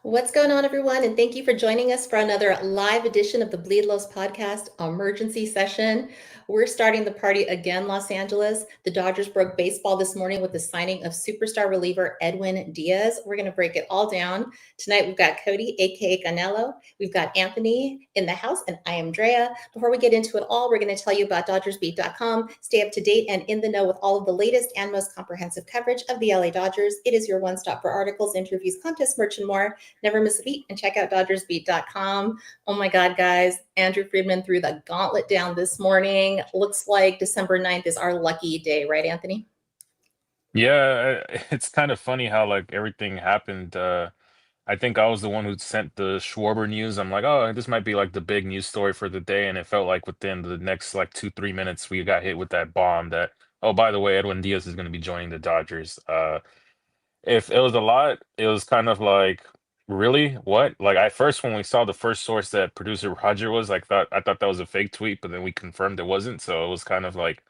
What's going on, everyone? And thank you for joining us for another live edition of the Bleed Los podcast emergency session. We're starting the party again, Los Angeles. The Dodgers broke baseball this morning with the signing of superstar reliever Edwin Díaz. We're going to break it all down. Tonight, we've got Cody, aka Canelo. We've got Anthony in the house, and I am Drea. Before we get into it all, we're going to tell you about DodgersBeat.com. Stay up to date and in the know with all of the latest and most comprehensive coverage of the LA Dodgers. It is your one-stop for articles, interviews, contests, merch, and more. Never miss a beat, and check out DodgersBeat.com. Oh my God, guys. Andrew Friedman threw the gauntlet down this morning. Looks like December 9th is our lucky day, right, Anthony? Yeah, it's kind of funny how everything happened. I think I was the one who sent the Schwarber news. I'm like, oh, this might be like the big news story for the day, and it felt like within the next like 2, 3 minutes we got hit with that bomb that, oh, by the way, Edwin Diaz is going to be joining the Dodgers. If it was a lot, it was kind of like, really? What? Like at first when we saw the first source that producer Roger was, I thought that was a fake tweet, but then we confirmed it wasn't. So it was kind of like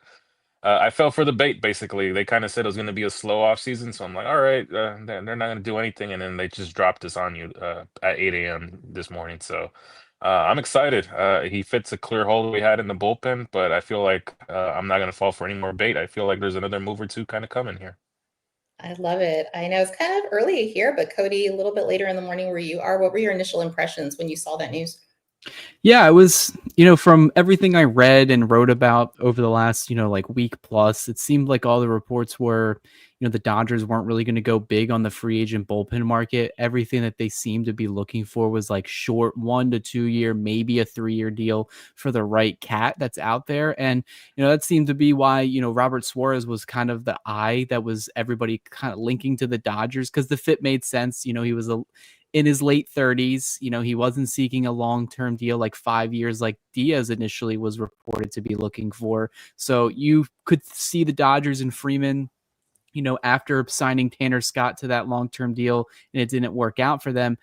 I fell for the bait, basically. They kind of said it was going to be a slow off season, so I'm like, all right, they're not going to do anything, and then they just dropped this on you at 8 a.m. this morning. So I'm excited. He fits a clear hole we had in the bullpen, but I feel like I'm not going to fall for any more bait. I feel like there's another move or two kind of coming here. I love it. I know it's kind of early here, but Cody, a little bit later in the morning where you are, what were your initial impressions when you saw that news? Yeah, it was, from everything I read and wrote about over the last, like week plus, it seemed like all the reports were, the Dodgers weren't really going to go big on the free agent bullpen market. Everything that they seemed to be looking for was like short 1 to 2 year, maybe a 3 year deal for the right cat that's out there. And, that seemed to be why, Robert Suarez was kind of the eye that was everybody kind of linking to the Dodgers because the fit made sense. He was in his late 30s. He wasn't seeking a long-term deal like 5 years like Diaz initially was reported to be looking for. So you could see the Dodgers and Freeman, after signing Tanner Scott to that long-term deal and it didn't work out for them,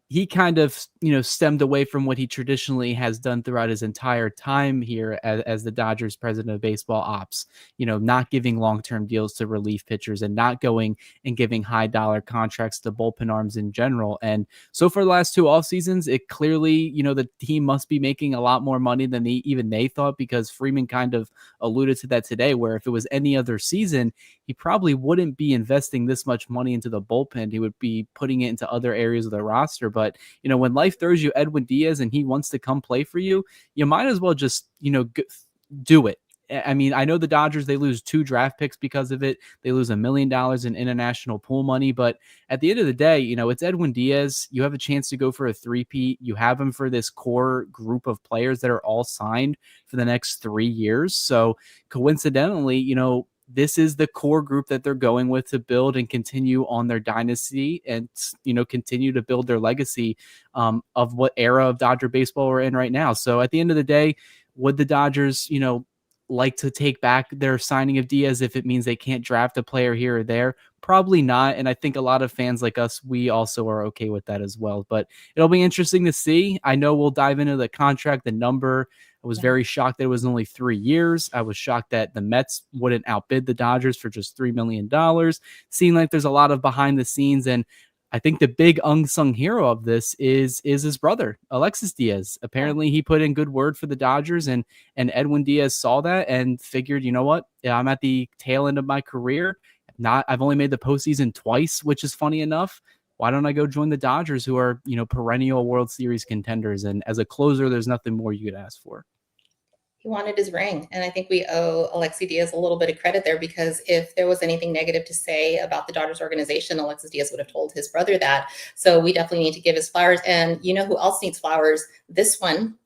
he kind of, stemmed away from what he traditionally has done throughout his entire time here as the Dodgers president of baseball ops, not giving long-term deals to relief pitchers and not going and giving high dollar contracts to bullpen arms in general. And so for the last two off seasons, it clearly, the team must be making a lot more money than even they thought, because Freeman kind of alluded to that today, where if it was any other season, he probably wouldn't be investing this much money into the bullpen. He would be putting it into other areas of the roster. But, when life throws you Edwin Díaz and he wants to come play for you, you might as well just, do it. I mean, I know the Dodgers, they lose 2 draft picks because of it. They lose $1 million in international pool money. But at the end of the day, it's Edwin Díaz. You have a chance to go for a three-peat. You have him for this core group of players that are all signed for the next 3 years. So coincidentally, this is the core group that they're going with to build and continue on their dynasty and, continue to build their legacy of what era of Dodger baseball we're in right now. So at the end of the day, would the Dodgers, like to take back their signing of Diaz if it means they can't draft a player here or there? Probably not. And I think a lot of fans like us, we also are okay with that as well. But it'll be interesting to see. I know we'll dive into the contract, the number. I was very shocked that it was only 3 years. I was shocked that the Mets wouldn't outbid the Dodgers for just $3 million. Seemed like there's a lot of behind the scenes. And I think the big unsung hero of this is his brother, Alexis Diaz. Apparently, he put in good word for the Dodgers, and Edwin Diaz saw that and figured, you know what? Yeah, I'm at the tail end of my career. I've only made the postseason twice, which is funny enough. Why don't I go join the Dodgers, who are, perennial World Series contenders? And as a closer, there's nothing more you could ask for. He wanted his ring. And I think we owe Alexis Diaz a little bit of credit there, because if there was anything negative to say about the Dodgers organization, Alexis Diaz would have told his brother that. So we definitely need to give his flowers. And you know who else needs flowers? This one,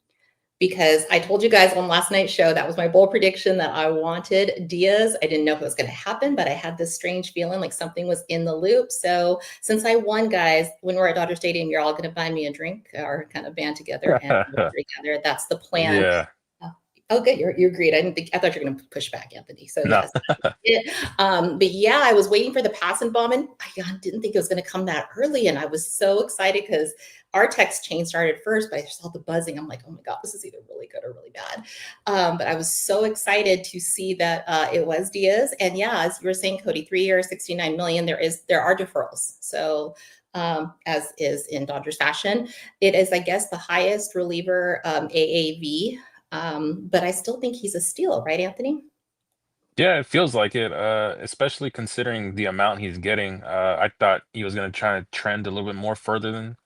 because I told you guys on last night's show, that was my bold prediction that I wanted Diaz. I didn't know if it was going to happen, but I had this strange feeling like something was in the loop. So since I won, guys, when we're at Dodger Stadium, you're all going to buy me a drink or kind of band together and together. That's the plan. Yeah. Oh, good. You agreed. I thought you were going to push back, Anthony. So No. yes. But yeah, I was waiting for the pass and bomb, and I didn't think it was going to come that early. And I was so excited because our text chain started first, but I saw the buzzing. I'm like, oh my God, this is either really good or really bad. But I was so excited to see that it was Diaz. And yeah, as you were saying, Cody, 3 years, 69 million. There are deferrals. So as is in Dodgers fashion. It is, I guess, the highest reliever AAV, but I still think he's a steal, right, Anthony? Yeah, it feels like it, especially considering the amount he's getting. I thought he was going to try to trend a little bit more further than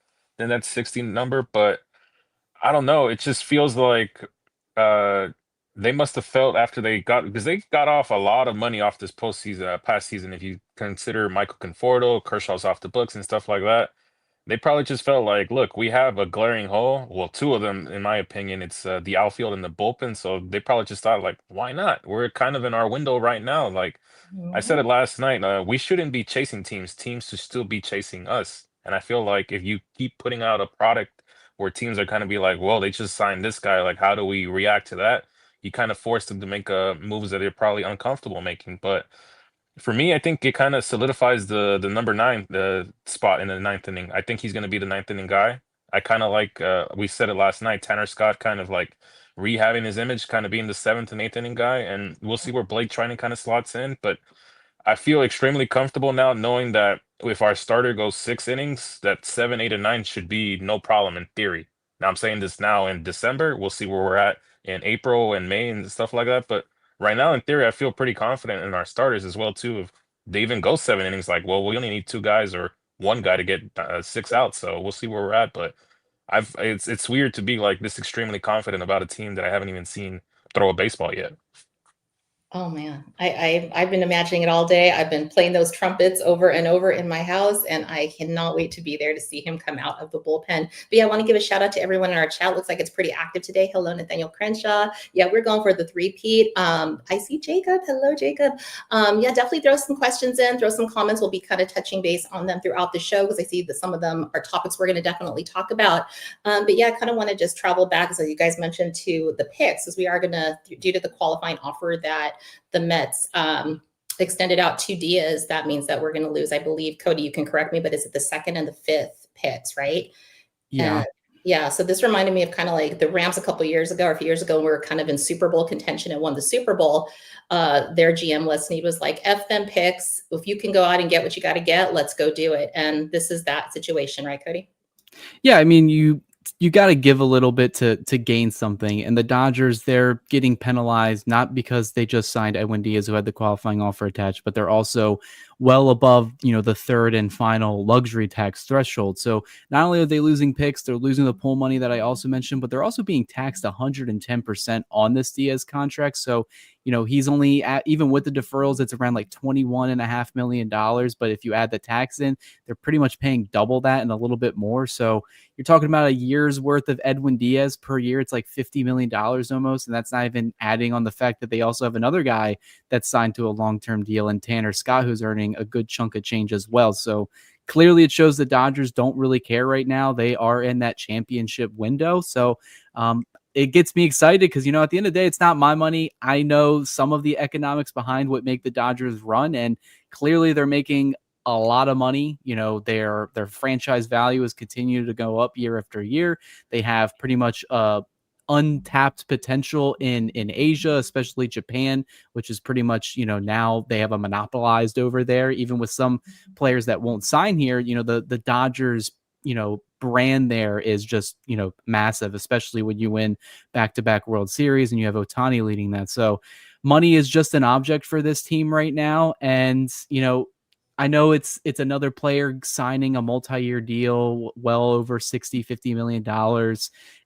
that 60 number, but I don't know. It just feels like uh, they must have felt after they got because they got off a lot of money off this postseason, past season. If you consider Michael Conforto, Kershaw's off the books and stuff like that, they probably just felt like, look, we have a glaring hole. Well, two of them, in my opinion, it's the outfield and the bullpen. So they probably just thought, like, why not? We're kind of in our window right now. Like I said it last night, we shouldn't be chasing teams. Teams should still be chasing us. And I feel like if you keep putting out a product where teams are kind of be like, well, they just signed this guy. Like, how do we react to that? You kind of force them to make moves that they're probably uncomfortable making. But for me, I think it kind of solidifies the number nine the spot in the ninth inning. I think he's going to be the ninth inning guy. I kind of like we said it last night. Tanner Scott kind of like rehabbing his image, kind of being the seventh and eighth inning guy, and we'll see where Blake Trinan kind of slots in. But I feel extremely comfortable now knowing that if our starter goes 6 innings, that 7, 8, and 9 should be no problem in theory. Now I'm saying this now in December. We'll see where we're at in April and May and stuff like that. But right now, in theory, I feel pretty confident in our starters as well too. If they even go 7 innings, like, well, we only need two guys or one guy to get 6 outs. So we'll see where we're at. But it's weird to be like this extremely confident about a team that I haven't even seen throw a baseball yet. Oh man, I've been imagining it all day. I've been playing those trumpets over and over in my house, and I cannot wait to be there to see him come out of the bullpen. But yeah, I want to give a shout out to everyone in our chat. Looks like it's pretty active today. Hello, Nathaniel Crenshaw. Yeah, we're going for the three-peat. I see Jacob. Hello, Jacob. Yeah, definitely throw some questions in, throw some comments. We'll be kind of touching base on them throughout the show because I see that some of them are topics we're going to definitely talk about. But yeah, I kind of want to just travel back, as you guys mentioned, to the picks, as we are going to, due to the qualifying offer that the Mets extended out to Diaz. That means that we're going to lose, I believe, Cody, you can correct me, but is it the second and the fifth picks, right? Yeah. And yeah. So this reminded me of kind of like the Rams a couple years ago or a few years ago, when we were kind of in Super Bowl contention and won the Super Bowl. Their GM Les Snead was like, F them picks. If you can go out and get what you got to get, let's go do it. And this is that situation, right, Cody? Yeah, I mean, you got to give a little bit to gain something. And the Dodgers, they're getting penalized not because they just signed Edwin Díaz, who had the qualifying offer attached, but they're also well above, the third and final luxury tax threshold. So not only are they losing picks, they're losing the pool money that I also mentioned, but they're also being taxed 110% on this Diaz contract. So, he's only at, even with the deferrals, it's around like $21.5 million. But if you add the tax in, they're pretty much paying double that and a little bit more. So you're talking about a year's worth of Edwin Díaz per year. It's like $50 million almost. And that's not even adding on the fact that they also have another guy that's signed to a long-term deal in Tanner Scott, who's earning a good chunk of change as well. So clearly it shows the Dodgers don't really care right now. They are in that championship window. So it gets me excited because, at the end of the day, it's not my money. I know some of the economics behind what make the Dodgers run, and clearly they're making a lot of money. Their franchise value has continued to go up year after year. They have pretty much untapped potential in Asia, especially Japan, which is pretty much, now they have a monopolized over there, even with some players that won't sign here. The Dodgers, brand there is just, massive, especially when you win back-to-back World Series and you have Otani leading that. So money is just an object for this team right now. And, I know it's another player signing a multi-year deal, well over $50 million.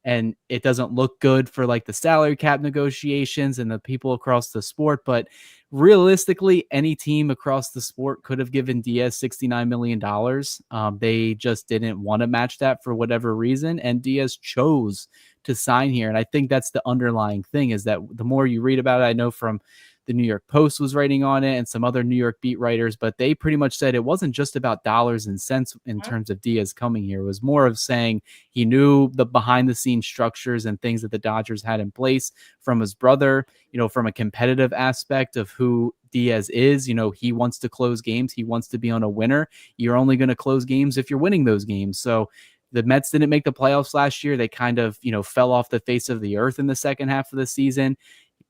And it doesn't look good for like the salary cap negotiations and the people across the sport. But realistically, any team across the sport could have given Diaz $69 million. They just didn't want to match that for whatever reason. And Diaz chose to sign here. And I think that's the underlying thing, is that the more you read about it, I know from the New York Post was writing on it and some other New York beat writers, but they pretty much said it wasn't just about dollars and cents in terms of Diaz coming here. It was more of saying he knew the behind the scenes structures and things that the Dodgers had in place from his brother, from a competitive aspect of who Diaz is. He wants to close games. He wants to be on a winner. You're only going to close games if you're winning those games. So the Mets didn't make the playoffs last year. They kind of, fell off the face of the earth in the second half of the season.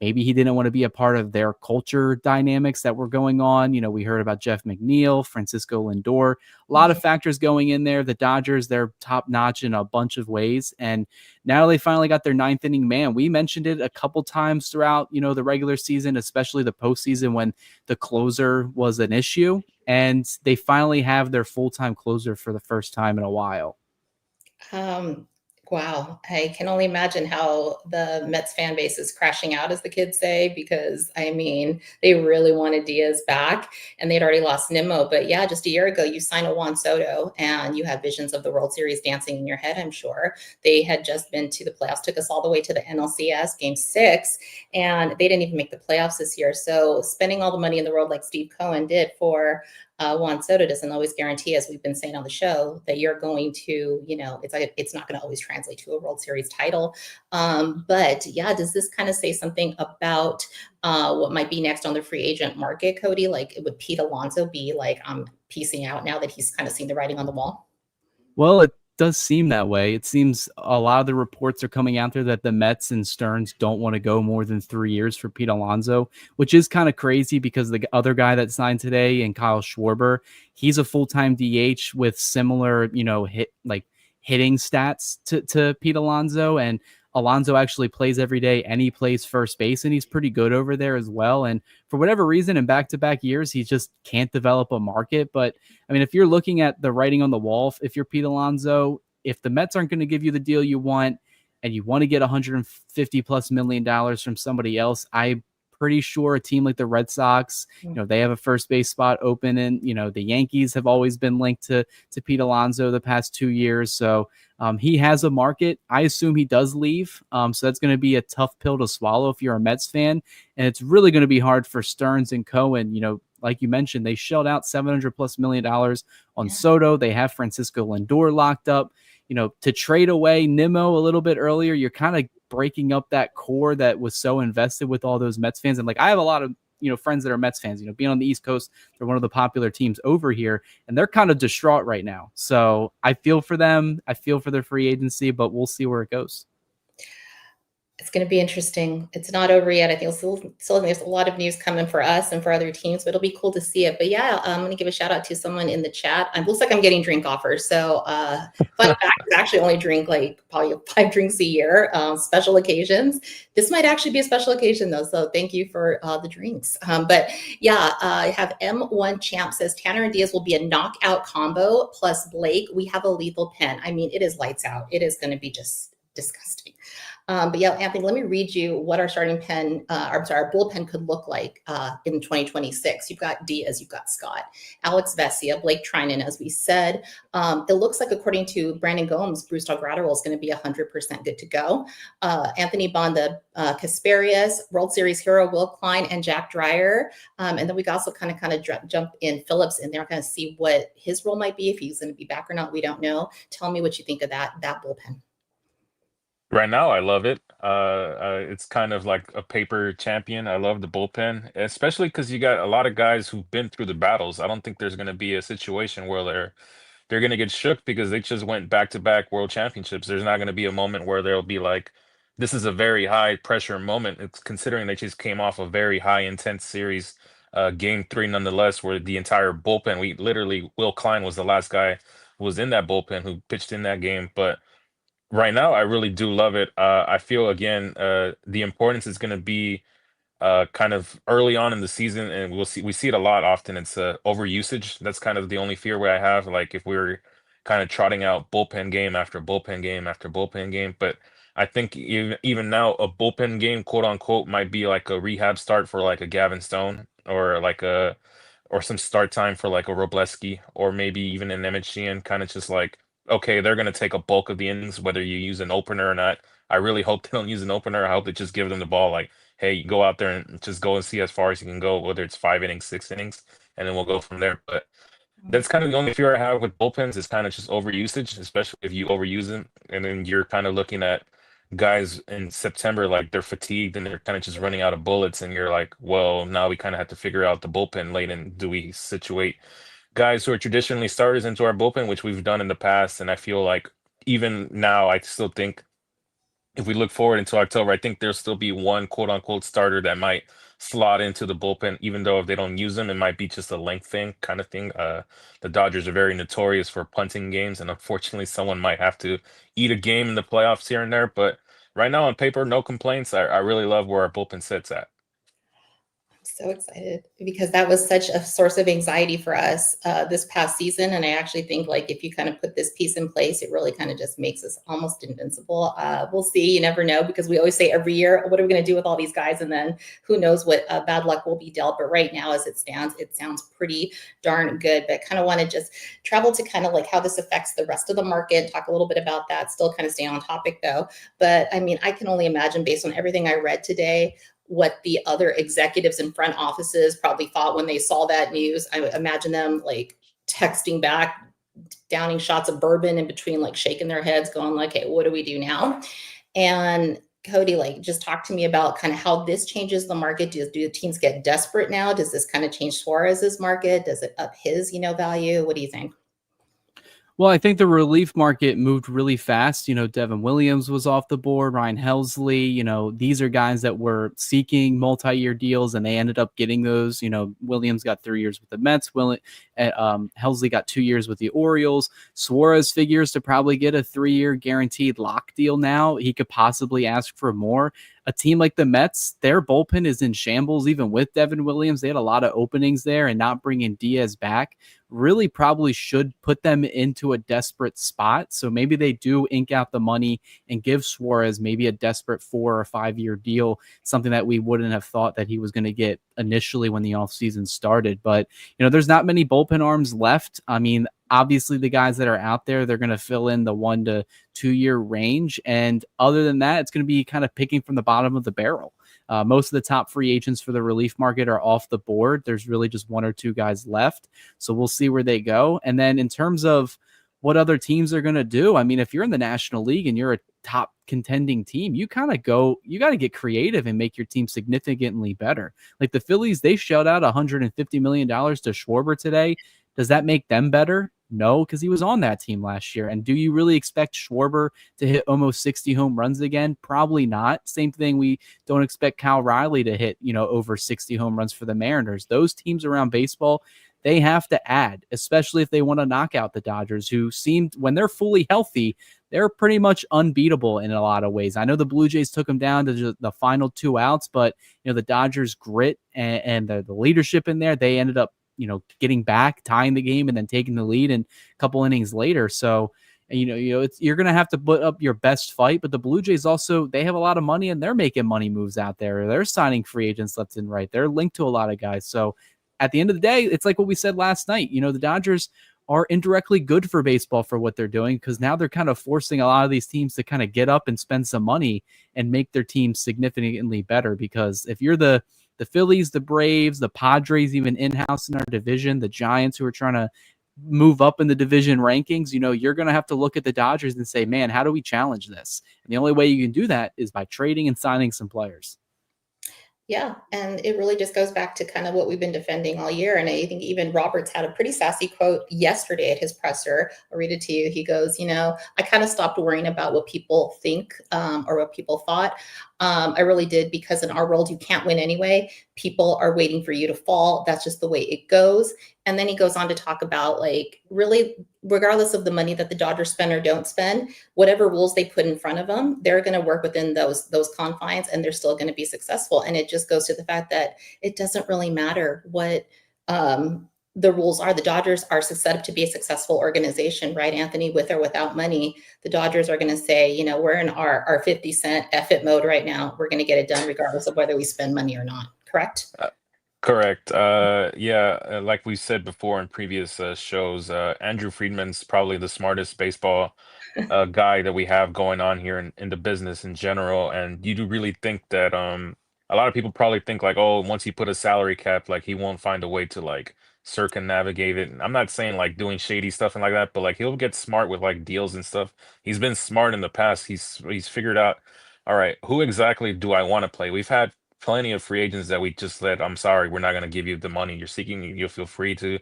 maybe he didn't want to be a part of their culture dynamics that were going on. We heard about Jeff McNeil, Francisco Lindor, a lot of factors going in there. The Dodgers, they're top notch in a bunch of ways. And now they finally got their ninth inning man. We mentioned it a couple times throughout, the regular season, especially the postseason when the closer was an issue. And they finally have their full-time closer for the first time in a while. Wow. I can only imagine how the Mets fan base is crashing out, as the kids say, because they really wanted Diaz back and they'd already lost Nimmo. But yeah, just a year ago, you signed a Juan Soto and you had visions of the World Series dancing in your head, I'm sure. They had just been to the playoffs, took us all the way to the NLCS Game 6, and they didn't even make the playoffs this year. So spending all the money in the world like Steve Cohen did for Juan Soto doesn't always guarantee, as we've been saying on the show, that you're going to, it's not going to always translate to a World Series title. But yeah, does this kind of say something about what might be next on the free agent market, Cody? Like, would Pete Alonso be like, I'm piecing out now that he's kind of seen the writing on the wall? Well, it does seem that way. It seems a lot of the reports are coming out there that the Mets and Stearns don't want to go more than 3 years for Pete Alonso, which is kind of crazy because the other guy that signed today, and Kyle Schwarber, he's a full-time DH with similar, hitting stats to Pete Alonso. And Alonso actually plays every day and he plays first base and he's pretty good over there as well. And for whatever reason, in back-to-back years, he just can't develop a market. But if you're looking at the writing on the wall, if you're Pete Alonso, if the Mets aren't going to give you the deal you want and you want to get $150+ million from somebody else, I'm pretty sure a team like the Red Sox, they have a first base spot open, and the Yankees have always been linked to Pete Alonso the past 2 years. So he has a market. I assume he does leave. So that's going to be a tough pill to swallow if you're a Mets fan. And it's really going to be hard for Stearns and Cohen. Like you mentioned, they shelled out $700+ million on Soto. They have Francisco Lindor locked up. To trade away Nimmo a little bit earlier, you're kind of breaking up that core that was so invested with all those Mets fans. And I have a lot of, friends that are Mets fans, being on the East Coast, they're one of the popular teams over here, and they're kind of distraught right now. So I feel for them. I feel for their free agency, but we'll see where it goes. It's going to be interesting. It's not over yet. I think still there's a lot of news coming for us and for other teams, but it'll be cool to see it. But yeah, I'm going to give a shout out to someone in the chat. It looks like I'm getting drink offers. So fun fact, I actually only drink probably 5 drinks a year, special occasions. This might actually be a special occasion though. So thank you for the drinks. But yeah, I have M1 Champ says Tanner and Diaz will be a knockout combo plus Blake. We have a lethal pen. It is lights out. It is going to be just disgusting. But yeah, Anthony, let me read you what our starting pen, our bullpen could look like in 2026. You've got Diaz, you've got Scott, Alex Vesia, Blake Trinan, as we said. It looks like, according to Brandon Gomes, Bruce Gratterall is going to be 100% good to go. Anthony Bonda, Kasparius, World Series hero Will Klein, and Jack Dreyer. And then we also kind of jump in Phillips in there, kind of see what his role might be, if he's going to be back or not. We don't know. Tell me what you think of that bullpen. Right now, I love it. It's kind of like a paper champion. I love the bullpen, especially because you got a lot of guys who've been through the battles. I don't think there's going to be a situation where they're going to get shook because they just went back-to-back world championships. There's not going to be a moment where they'll be like, this is a very high pressure moment. It's considering they just came off a very high intense series, game 3 nonetheless, where the entire bullpen, Will Klein was the last guy who was in that bullpen who pitched in that game. But right now, I really do love it. I feel, again, the importance is going to be kind of early on in the season, and we see it a lot often. It's overusage. That's kind of the only fear where I have, like if we're kind of trotting out bullpen game after bullpen game after bullpen game. But I think even now, a bullpen game, quote unquote, might be like a rehab start for like a Gavin Stone, or some start time for like a Robleski, or maybe even an Emmett Sheehan, kind of just like, okay, they're going to take a bulk of the innings, whether you use an opener or not. I really hope they don't use an opener. I hope they just give them the ball. Like, hey, you go out there and just go and see as far as you can go, whether it's 5 innings, 6 innings, and then we'll go from there. But that's kind of the only fear I have with bullpens, is kind of just overusage, especially if you overuse them. And then you're kind of looking at guys in September, like they're fatigued and they're kind of just running out of bullets. And you're like, well, now we kind of have to figure out the bullpen late. And do we situate guys who are traditionally starters into our bullpen, which we've done in the past? And I feel like even now, I still think if we look forward into October, I think there'll still be one quote unquote starter that might slot into the bullpen, even though if they don't use them, it might be just a length thing kind of thing. The Dodgers are very notorious for punting games, and unfortunately, someone might have to eat a game in the playoffs here and there. But right now, on paper, no complaints. I really love where our bullpen sits at. So excited because that was such a source of anxiety for us this past season. And I actually think like if you kind of put this piece in place, it really kind of just makes us almost invincible. We'll see. You never know, because we always say every year, what are we going to do with all these guys? And then who knows what bad luck will be dealt. But right now, as it stands, it sounds pretty darn good. But kind of want to just travel to kind of like how this affects the rest of the market, talk a little bit about that, still kind of stay on topic though. But I mean, I can only imagine based on everything I read today, what the other executives in front offices probably thought when they saw that news. I would imagine them like texting back, downing shots of bourbon in between, like shaking their heads, going like, hey, what do we do now? And Cody, like, just talk to me about kind of how this changes the market. Do the teams get desperate now? Does this kind of change Suarez's market? Does it up his, value? What do you think? Well, I think the relief market moved really fast. Devin Williams was off the board, Ryan Helsley. These are guys that were seeking multi-year deals, and they ended up getting those. Williams got 3 years with the Mets. Helsley got 2 years with the Orioles. Suarez figures to probably get a 3-year guaranteed lock deal now. He could possibly ask for more. A team like the Mets, their bullpen is in shambles, even with Devin Williams. They had a lot of openings there, and not bringing Diaz back really probably should put them into a desperate spot. So maybe they do ink out the money and give Suarez maybe a desperate 4 or 5 year deal, something that we wouldn't have thought that he was going to get initially when the offseason started. But, there's not many bullpen arms left. I mean, obviously the guys that are out there, they're going to fill in the 1 to 2 year range. And other than that, it's going to be kind of picking from the bottom of the barrel. Most of the top free agents for the relief market are off the board. There's really just 1 or 2 guys left. So we'll see where they go. And then in terms of what other teams are going to do, I mean, if you're in the National League and you're a top contending team, you got to get creative and make your team significantly better. Like the Phillies, they shelled out $150 million to Schwarber today. Does that make them better? No, because he was on that team last year. And do you really expect Schwarber to hit almost 60 home runs again? Probably not. Same thing. We don't expect Kyle Riley to hit, over 60 home runs for the Mariners. Those teams around baseball, they have to add, especially if they want to knock out the Dodgers, who seemed, when they're fully healthy, they're pretty much unbeatable in a lot of ways. I know the Blue Jays took them down to the final 2 outs, but, the Dodgers' grit and the leadership in there, they ended up getting back, tying the game, and then taking the lead in a couple innings later. So, you're going to have to put up your best fight. But the Blue Jays also, they have a lot of money and they're making money moves out there. They're signing free agents left and right. They're linked to a lot of guys. So at the end of the day, it's like what we said last night. The Dodgers are indirectly good for baseball for what they're doing, because now they're kind of forcing a lot of these teams to kind of get up and spend some money and make their teams significantly better. Because if you're the Phillies, the Braves, the Padres, even in-house in our division, the Giants who are trying to move up in the division rankings, you're going to have to look at the Dodgers and say, man, how do we challenge this? And the only way you can do that is by trading and signing some players. Yeah, and it really just goes back to kind of what we've been defending all year. And I think even Roberts had a pretty sassy quote yesterday at his presser. I'll read it to you. He goes, I kind of stopped worrying about what people think or what people thought. I really did, because in our world, you can't win anyway. People are waiting for you to fall. That's just the way it goes. And then he goes on to talk about, like, really, regardless of the money that the Dodgers spend or don't spend, whatever rules they put in front of them, they're going to work within those confines, and they're still going to be successful. And it just goes to the fact that it doesn't really matter what the rules are. The Dodgers are set up to be a successful organization, right, Anthony? With or without money, the Dodgers are going to say, we're in our 50 cent F it mode right now. We're going to get it done regardless of whether we spend money or not. Correct? Correct. Like we said before in previous shows, Andrew Friedman's probably the smartest baseball guy that we have going on here in the business in general. And you do really think that a lot of people probably think like, oh, once he put a salary cap, like he won't find a way to like circumnavigate it. And I'm not saying like doing shady stuff and like that, but like he'll get smart with like deals and stuff. He's been smart in the past. He's figured out, all right, who exactly do I want to play? We've had plenty of free agents that we just said, I'm sorry, we're not going to give you the money you're seeking. You'll feel free to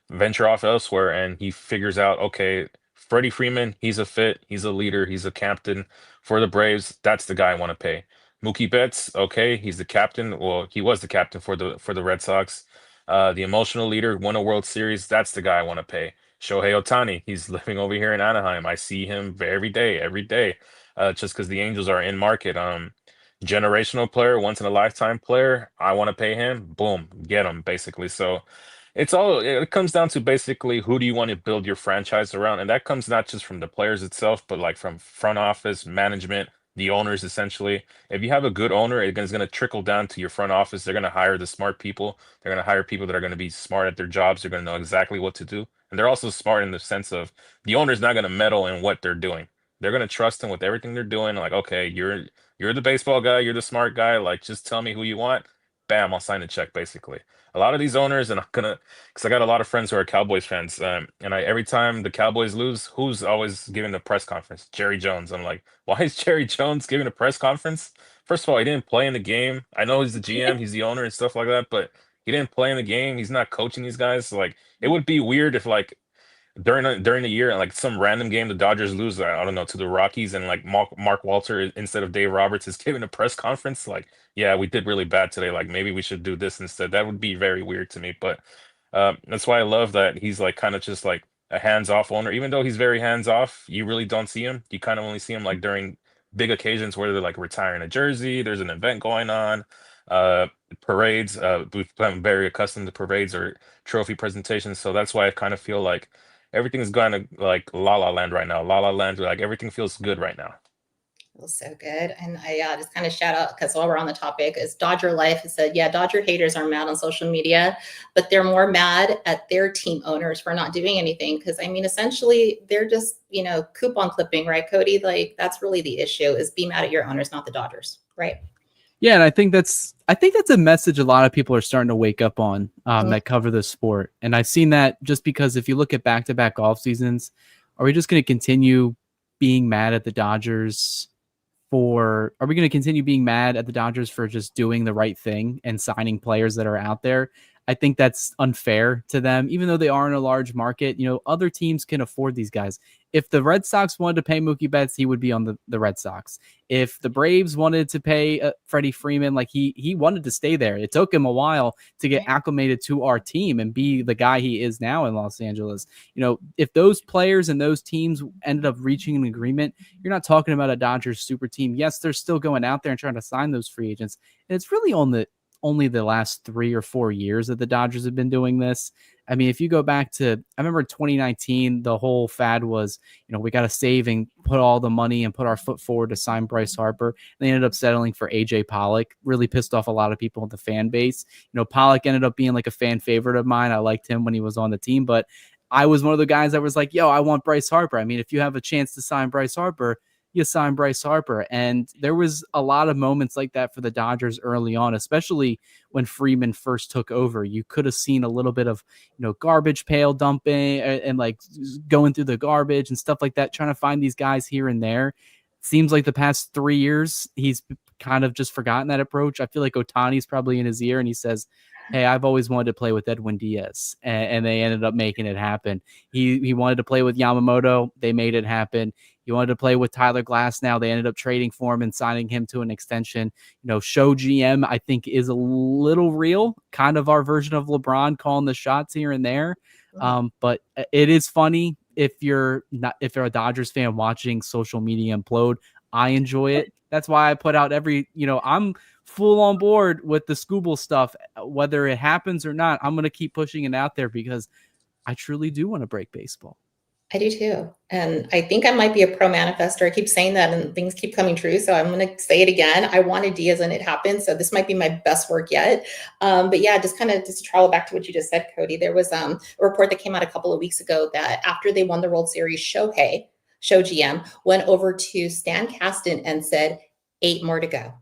venture off elsewhere. And he figures out, okay, Freddie Freeman, he's a fit, he's a leader, he's a captain for the Braves. That's the guy I want to pay. Mookie Betts, okay, he's the captain. Well, he was the captain for the Red Sox. The emotional leader, won a World Series. That's the guy I want to pay. Shohei Ohtani, he's living over here in Anaheim. I see him every day. Just because the Angels are in market. Generational player, once in a lifetime player. I want to pay him. Boom, get him basically. So it comes down to basically who do you want to build your franchise around, and that comes not just from the players itself, but like from front office, management, the owners essentially. If you have a good owner, it's going to trickle down to your front office. They're going to hire the smart people. They're going to hire people that are going to be smart at their jobs. They're going to know exactly what to do, and they're also smart in the sense of the owner's not going to meddle in what they're doing. They're going to trust them with everything they're doing. Like, okay, you're the baseball guy, you're the smart guy. Like, just tell me who you want. Bam, I'll sign a check. Basically, a lot of these owners, and I'm gonna because I got a lot of friends who are Cowboys fans, and every time the Cowboys lose, who's always giving the press conference? Jerry Jones. I'm like, why is Jerry Jones giving a press conference? First of all, he didn't play in the game. I know he's the GM, he's the owner and stuff like that, but he didn't play in the game. He's not coaching these guys. So, like, it would be weird if like during the year, like some random game, the Dodgers lose, I don't know, to the Rockies, and like Mark Walter instead of Dave Roberts is giving a press conference. Like, yeah, we did really bad today. Like, maybe we should do this instead. That would be very weird to me. But that's why I love that he's like kind of just like a hands-off owner. Even though he's very hands-off, you really don't see him. You kind of only see him like during big occasions where they're like retiring a jersey, there's an event going on, uh, parades. We've become very accustomed to parades or trophy presentations. So that's why I kind of feel like everything's going to like La La Land right now. La La Land, like everything feels good right now. Feels so good. And I just kind of shout out, because while we're on the topic, is Dodger Life has said, yeah, Dodger haters are mad on social media, but they're more mad at their team owners for not doing anything. Because I mean, essentially, they're just, coupon clipping, right, Cody? Like, that's really the issue, is be mad at your owners, not the Dodgers, right? Yeah, and I think that's a message a lot of people are starting to wake up on that cover the sport. And I've seen that just because if you look at back-to-back off seasons, are we just going to continue being mad at the Dodgers are we going to continue being mad at the Dodgers for just doing the right thing and signing players that are out there? I think that's unfair to them, even though they are in a large market. Other teams can afford these guys. If the Red Sox wanted to pay Mookie Betts, he would be on the Red Sox. If the Braves wanted to pay Freddie Freeman, like he wanted to stay there. It took him a while to get acclimated to our team and be the guy he is now in Los Angeles. If those players and those teams ended up reaching an agreement, you're not talking about a Dodgers super team. Yes, they're still going out there and trying to sign those free agents. And it's really only the last 3 or 4 years that the Dodgers have been doing this. I mean, if you go back to, I remember 2019, the whole fad was, we got to save and put all the money and put our foot forward to sign Bryce Harper. They ended up settling for AJ Pollock, really pissed off a lot of people in the fan base. Pollock ended up being like a fan favorite of mine. I liked him when he was on the team, but I was one of the guys that was like, yo, I want Bryce Harper. I mean, if you have a chance to sign Bryce Harper, you sign Bryce Harper. And there was a lot of moments like that for the Dodgers early on, especially when Freeman first took over. You could have seen a little bit of, garbage pail dumping and like going through the garbage and stuff like that, trying to find these guys here and there. Seems like the past 3 years, he's kind of just forgotten that approach. I feel like Ohtani's probably in his ear and he says, hey, I've always wanted to play with Edwin Díaz. And they ended up making it happen. He wanted to play with Yamamoto. They made it happen. He wanted to play with Tyler Glass. Now they ended up trading for him and signing him to an extension. Show GM, I think, is a little real, kind of our version of LeBron calling the shots here and there. But it is funny if you're a Dodgers fan watching social media implode. I enjoy it. That's why I put out I'm full on board with the Scooble stuff. Whether it happens or not, I'm going to keep pushing it out there because I truly do want to break baseball. I do too. And I think I might be a pro manifester. I keep saying that and things keep coming true. So I'm going to say it again. I wanted Diaz and it happened. So this might be my best work yet. But yeah, just to travel back to what you just said, Cody, there was a report that came out a couple of weeks ago that after they won the World Series, Show GM went over to Stan Kasten and said, 8 more to go.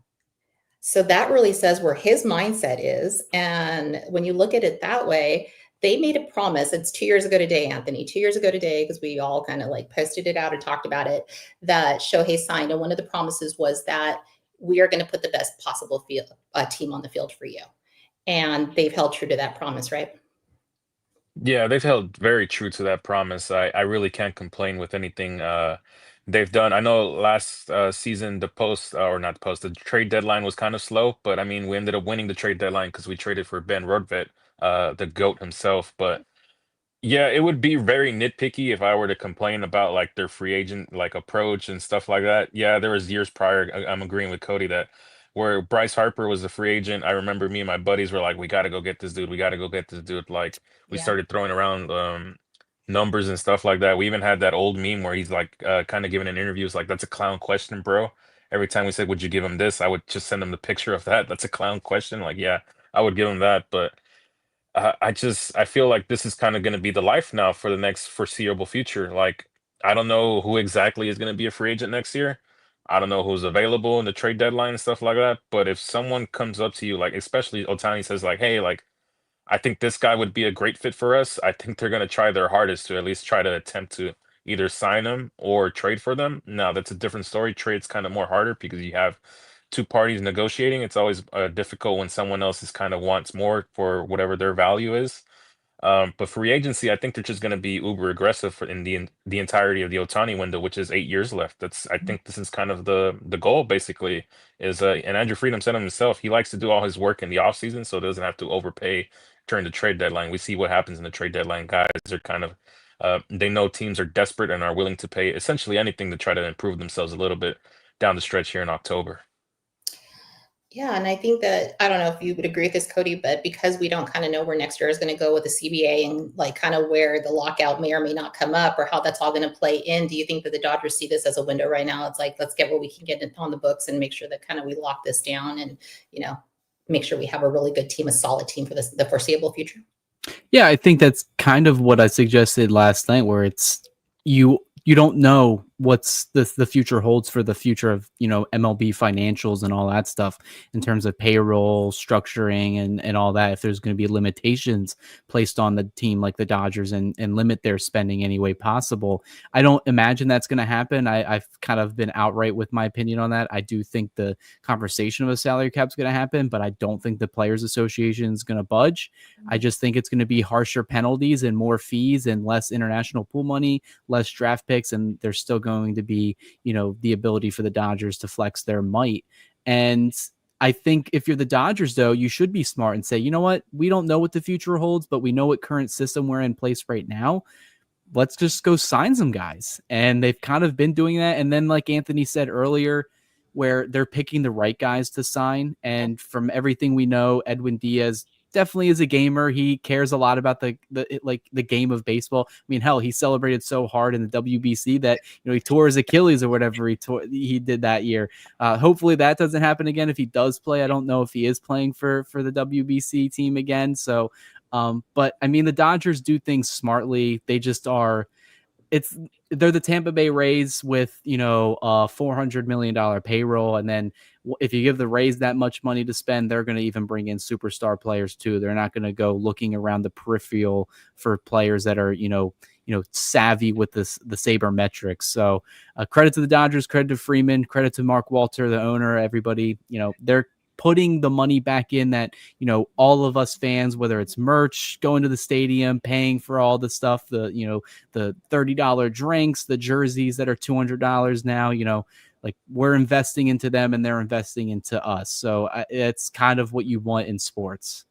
So that really says where his mindset is. And when you look at it that way, they made a promise. It's 2 years ago today, Anthony, 2 years ago today, because we all kind of like posted it out and talked about it, that Shohei signed. And one of the promises was that we are going to put the best possible team on the field for you. And they've held true to that promise, right? Yeah, they've held very true to that promise. I really can't complain with anything they've done. I know last season the post or not the post, the trade deadline was kind of slow, but I mean we ended up winning the trade deadline because we traded for Ben Rodvet, the GOAT himself. But yeah, it would be very nitpicky if I were to complain about like their free agent like approach and stuff like that. Yeah, there was years prior. I'm agreeing with Cody that where Bryce Harper was the free agent. I remember me and my buddies were like, "We got to go get this dude. We got to go get this dude." Like we Yeah. started throwing around numbers and stuff like that. We even had that old meme where he's like kind of giving an interview. It's like, "That's a clown question, bro." Every time we said, "Would you give him this?" I would just send him the picture of that. That's a clown question. Like, yeah, I would give him that, but. I feel like this is kind of going to be the life now for the next foreseeable future. Like I don't know who exactly is going to be a free agent next year. I don't know who's available in the trade deadline and stuff like that. But if someone comes up to you, like especially Otani says, like, "Hey, like I think this guy would be a great fit for us," I think they're going to try their hardest to at least try to attempt to either sign them or trade for them. Now that's a different story. Trade's kind of more harder because you have two parties negotiating. It's always difficult when someone else is kind of wants more for whatever their value is. But free agency, I think they're just going to be uber aggressive in the entirety of the Otani window, which is 8 years left. That's I think this is kind of the goal basically is and Andrew Freedom said himself he likes to do all his work in the offseason so it doesn't have to overpay during the trade deadline. We see what happens in the trade deadline. Guys are kind of they know teams are desperate and are willing to pay essentially anything to try to improve themselves a little bit down the stretch here in October. Yeah, and I think that I don't know if you would agree with this, Cody, but because we don't kind of know where next year is going to go with the CBA and like kind of where the lockout may or may not come up or how that's all going to play in, do you think that the Dodgers see this as a window right now? It's like let's get what we can get on the books and make sure that kind of we lock this down and make sure we have a really good team, a solid team for the foreseeable future. Yeah, I think that's kind of what I suggested last night, where it's you don't know what's the future holds for the future of MLB financials and all that stuff in terms of payroll structuring and all that. If there's going to be limitations placed on the team like the Dodgers and limit their spending any way possible, I don't imagine that's going to happen. I've kind of been outright with my opinion on that. I do think the conversation of a salary cap is going to happen, but I don't think the Players Association is going to budge. I just think it's going to be harsher penalties and more fees and less international pool money, less draft picks, and there's still going to be, the ability for the Dodgers to flex their might. And I think if you're the Dodgers, though, you should be smart and say, you know what, we don't know what the future holds, but we know what current system we're in place right now. Let's just go sign some guys. And they've kind of been doing that. And then, like Anthony said earlier, where they're picking the right guys to sign. And from everything we know, Edwin Díaz definitely is a gamer. He cares a lot about the game of baseball. I mean, hell, he celebrated so hard in the WBC that he tore his Achilles or whatever he did that year. Hopefully that doesn't happen again. If he does play, I don't know if he is playing for the WBC team again. So, but I mean, the Dodgers do things smartly. They just are. They're the Tampa Bay Rays with a $400 million payroll, and then if you give the Rays that much money to spend, they're going to even bring in superstar players too. They're not going to go looking around the peripheral for players that are savvy with the sabermetrics. So credit to the Dodgers, credit to Freeman, credit to Mark Walter, the owner, everybody. They're putting the money back in that, all of us fans, whether it's merch, going to the stadium, paying for all the stuff, the $30 drinks, the jerseys that are $200 now, like we're investing into them and they're investing into us. So it's kind of what you want in sports.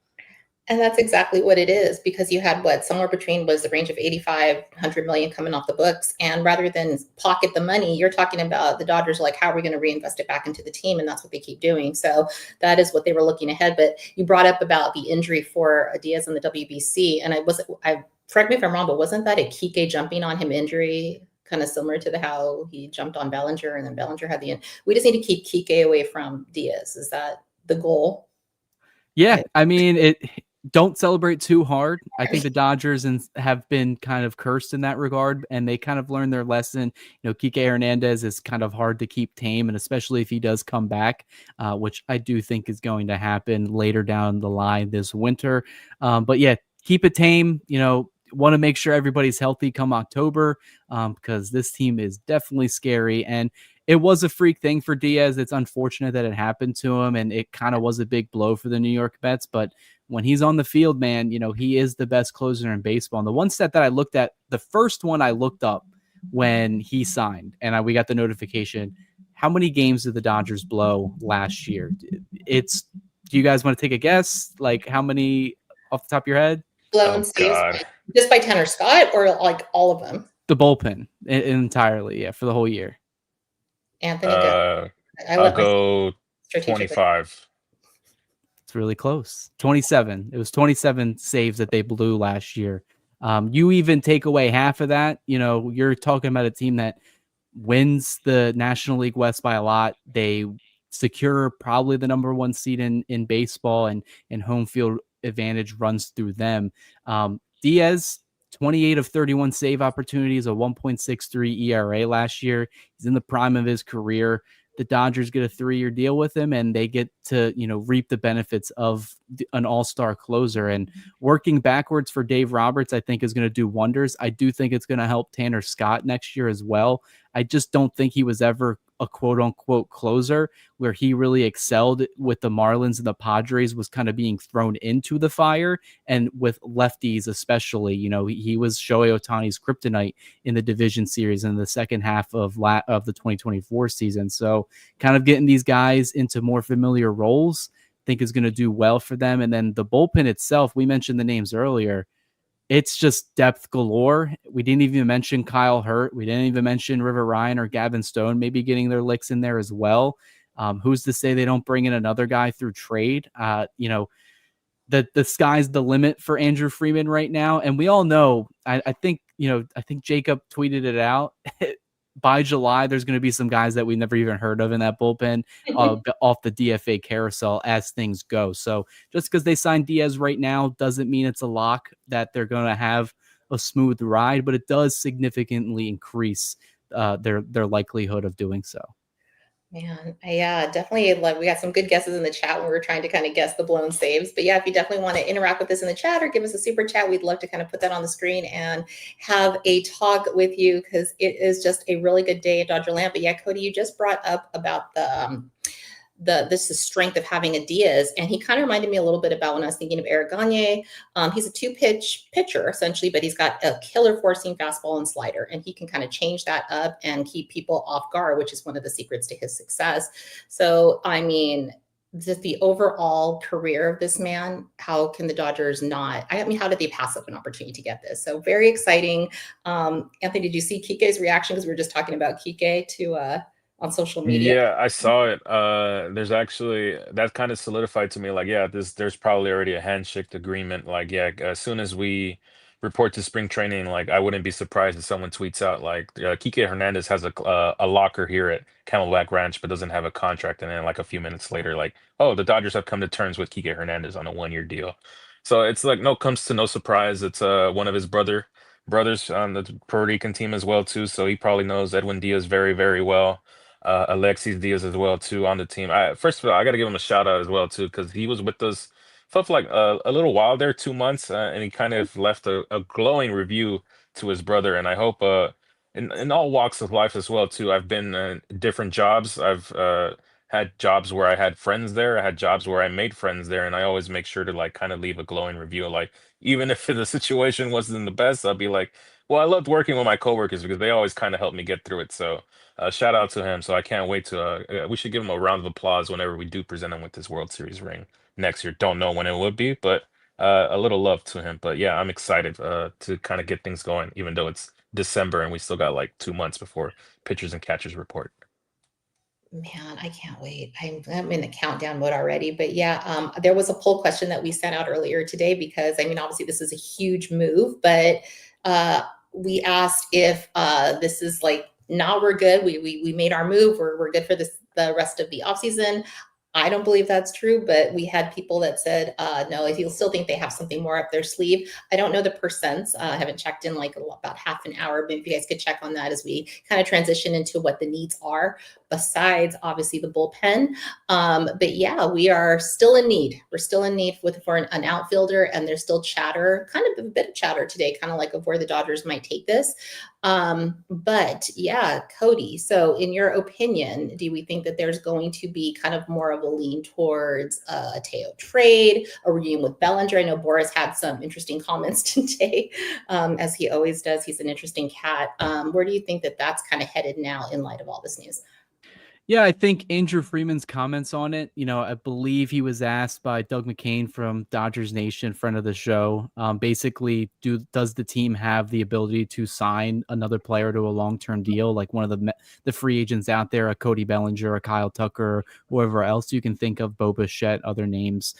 And that's exactly what it is, because you had somewhere between was the range of 85-100 million coming off the books. And rather than pocket the money, you're talking about the Dodgers, like, how are we going to reinvest it back into the team? And that's what they keep doing. So that is what they were looking ahead. But you brought up about the injury for Diaz in the WBC. And correct me if I'm wrong, but wasn't that a Kike jumping on him injury? Kind of similar to how he jumped on Bellinger and then Bellinger had we just need to keep Kike away from Diaz. Is that the goal? Yeah. I mean, don't celebrate too hard. I think the Dodgers have been kind of cursed in that regard, and they kind of learned their lesson. Kike Hernandez is kind of hard to keep tame, and especially if he does come back, which I do think is going to happen later down the line this winter. But yeah, keep it tame. Want to make sure everybody's healthy come October, because this team is definitely scary. And it was a freak thing for Diaz. It's unfortunate that it happened to him, and it kind of was a big blow for the New York Mets. But when he's on the field, man, he is the best closer in baseball. And the one stat that I looked at, the first one I looked up when he signed, and we got the notification, how many games did the Dodgers blow last year? Do you guys want to take a guess? Like, how many off the top of your head? Blown saves just by Tanner Scott, or like all of them? The bullpen entirely, yeah, for the whole year. Anthony, go. I'll go 25. It's really close. 27. It was 27 saves that they blew last year. You even take away half of that, you're talking about a team that wins the National League West by a lot. They secure probably the number 1 seed in baseball, and home field advantage runs through them. Diaz, 28 of 31 save opportunities, a 1.63 ERA last year. He's in the prime of his career. The Dodgers get a 3-year deal with him, and they get to, reap the benefits of an all-star closer. And working backwards for Dave Roberts, I think, is going to do wonders. I do think it's going to help Tanner Scott next year as well. I just don't think he was ever a quote-unquote closer where he really excelled with the Marlins and the Padres, was kind of being thrown into the fire. And with lefties especially, he was Shohei Ohtani's kryptonite in the division series in the second half of the 2024 season. So kind of getting these guys into more familiar roles, I think is going to do well for them. And then the bullpen itself, we mentioned the names earlier. It's just depth galore. We didn't even mention Kyle Hurt. We didn't even mention River Ryan or Gavin Stone maybe getting their licks in there as well. Who's to say they don't bring in another guy through trade? The sky's the limit for Andrew Freeman right now. And we all know, I think Jacob tweeted it out. By July, there's going to be some guys that we never even heard of in that bullpen off the DFA carousel as things go. So just because they signed Diaz right now doesn't mean it's a lock that they're going to have a smooth ride, but it does significantly increase their likelihood of doing so. Man, yeah, definitely. We got some good guesses in the chat when we were trying to kind of guess the blown saves. But yeah, if you definitely want to interact with us in the chat or give us a super chat, we'd love to kind of put that on the screen and have a talk with you, because it is just a really good day at Dodgerland. But yeah, Cody, you just brought up about the strength of having a Diaz, and he kind of reminded me a little bit about when I was thinking of Eric Gagne. He's a 2-pitch pitcher essentially, but he's got a killer 4-seam fastball and slider, and he can kind of change that up and keep people off guard, which is one of the secrets to his success. So I mean, just the overall career of this man, how can the Dodgers not? I mean, how did they pass up an opportunity to get this? So very exciting. Anthony, did you see Kike's reaction? Because we were just talking about Kike on social media. Yeah, I saw it. There's actually, that kind of solidified to me, like, yeah, there's probably already a handshake agreement. Like, yeah, as soon as we report to spring training, like, I wouldn't be surprised if someone tweets out like, Kike Hernandez has a locker here at Camelback Ranch, but doesn't have a contract. And then like a few minutes later, like, oh, the Dodgers have come to terms with Kike Hernandez on a 1-year deal. So it's like comes to no surprise. It's one of his brothers on the Puerto Rican team as well too. So he probably knows Edwin Díaz very, very well. Alexis Diaz as well too on the team. First of all, I got to give him a shout out as well too, because he was with us for like a little while there, 2 months, and he kind of left a glowing review to his brother. And I hope in all walks of life as well too. I've been in different jobs. I've had jobs where I had friends there. I had jobs where I made friends there, and I always make sure to like kind of leave a glowing review. Like, even if the situation wasn't the best, I'll be like, well, I loved working with my coworkers because they always kind of helped me get through it. So shout out to him. So I can't wait to, we should give him a round of applause whenever we do present him with this World Series ring next year. Don't know when it would be, but a little love to him. But yeah, I'm excited to kind of get things going, even though it's December and we still got like 2 months before pitchers and catchers report. Man, I can't wait. I'm in the countdown mode already. But yeah, there was a poll question that we sent out earlier today, because I mean, obviously this is a huge move, but we asked if this is like, now we're good. We made our move. We're good for the rest of the offseason. I don't believe that's true, but we had people that said, no, if you still think they have something more up their sleeve. I don't know the percents. I haven't checked in like about half an hour, but if you guys could check on that as we kind of transition into what the needs are. besides obviously the bullpen. But yeah, we are still in need. We're still in need for an outfielder, and there's still chatter, kind of a bit of chatter today, kind of like of where the Dodgers might take this. But yeah, Cody, so in your opinion, do we think that there's going to be kind of more of a lean towards a Teo trade, a reunion with Bellinger? I know Boris had some interesting comments today, as he always does. He's an interesting cat. Where do you think that that's kind of headed now in light of all this news? Yeah, I think Andrew Freeman's comments on it, I believe he was asked by Doug McCain from Dodgers Nation, friend of the show, basically, does the team have the ability to sign another player to a long-term deal, like one of the free agents out there, a Cody Bellinger, a Kyle Tucker, whoever else you can think of, Bo Bichette, other names.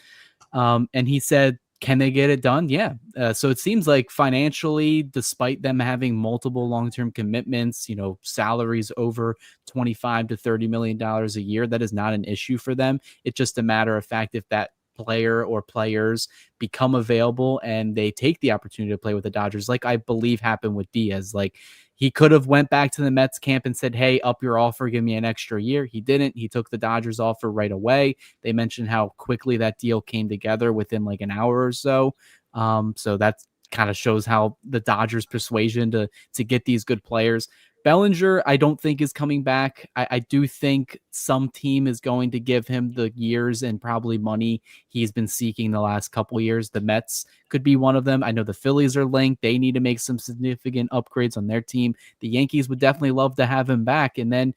And he said, can they get it done? Yeah. So it seems like financially, despite them having multiple long-term commitments, salaries over $25 to $30 million a year, that is not an issue for them. It's just a matter of fact if that player or players become available and they take the opportunity to play with the Dodgers, like I believe happened with Diaz. Like, he could have went back to the Mets camp and said, hey, up your offer, give me an extra year. He didn't. He took the Dodgers offer right away. They mentioned how quickly that deal came together within like an hour or so. So that kind of shows how the Dodgers' persuasion to get these good players. Bellinger, I don't think is coming back. I do think some team is going to give him the years and probably money he's been seeking the last couple of years. The Mets could be one of them. I know the Phillies are linked. They need to make some significant upgrades on their team. The Yankees would definitely love to have him back. And then,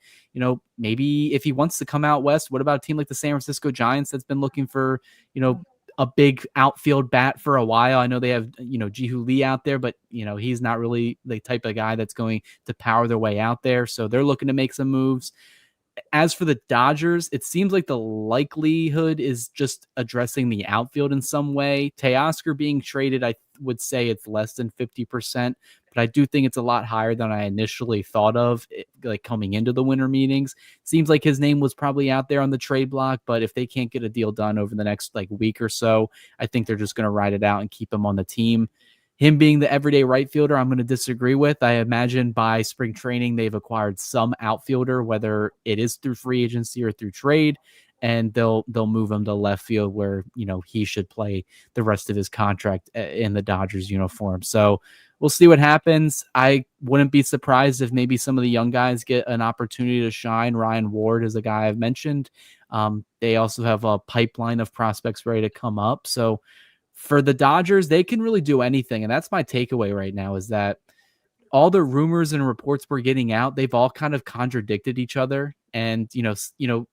maybe if he wants to come out west, what about a team like the San Francisco Giants that's been looking for, a big outfield bat for a while? I know they have, Ji-Hoo Lee out there, but, he's not really the type of guy that's going to power their way out there. So they're looking to make some moves. As for the Dodgers, it seems like the likelihood is just addressing the outfield in some way. Teoscar being traded, I would say it's less than 50%, but I do think it's a lot higher than I initially thought of, like coming into the winter meetings. Seems like his name was probably out there on the trade block, but if they can't get a deal done over the next week or so, I think they're just going to ride it out and keep him on the team. Him being the everyday right fielder, I'm going to disagree with. I imagine by spring training, they've acquired some outfielder, whether it is through free agency or through trade, and they'll move him to left field where, he should play the rest of his contract in the Dodgers uniform. So we'll see what happens. I wouldn't be surprised if maybe some of the young guys get an opportunity to shine. Ryan Ward is a guy I've mentioned. They also have a pipeline of prospects ready to come up. So for the Dodgers, they can really do anything. And that's my takeaway right now, is that all the rumors and reports we're getting out, they've all kind of contradicted each other. And,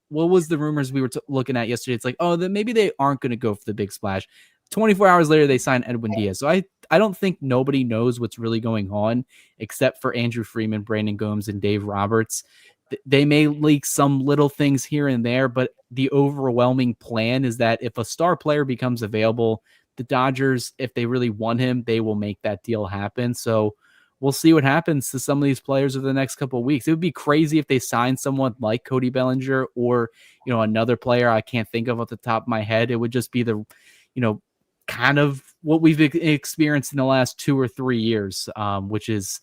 what was the rumors we were looking at yesterday? It's like, oh, then maybe they aren't going to go for the big splash. 24 hours later, they signed Edwin Díaz. So I don't think nobody knows what's really going on except for Andrew Freeman, Brandon Gomes, and Dave Roberts. They may leak some little things here and there, but the overwhelming plan is that if a star player becomes available, the Dodgers, if they really want him, they will make that deal happen. So we'll see what happens to some of these players over the next couple of weeks. It would be crazy if they signed someone like Cody Bellinger or, another player I can't think of off the top of my head. It would just be the, kind of what we've experienced in the last 2 or 3 years, which is,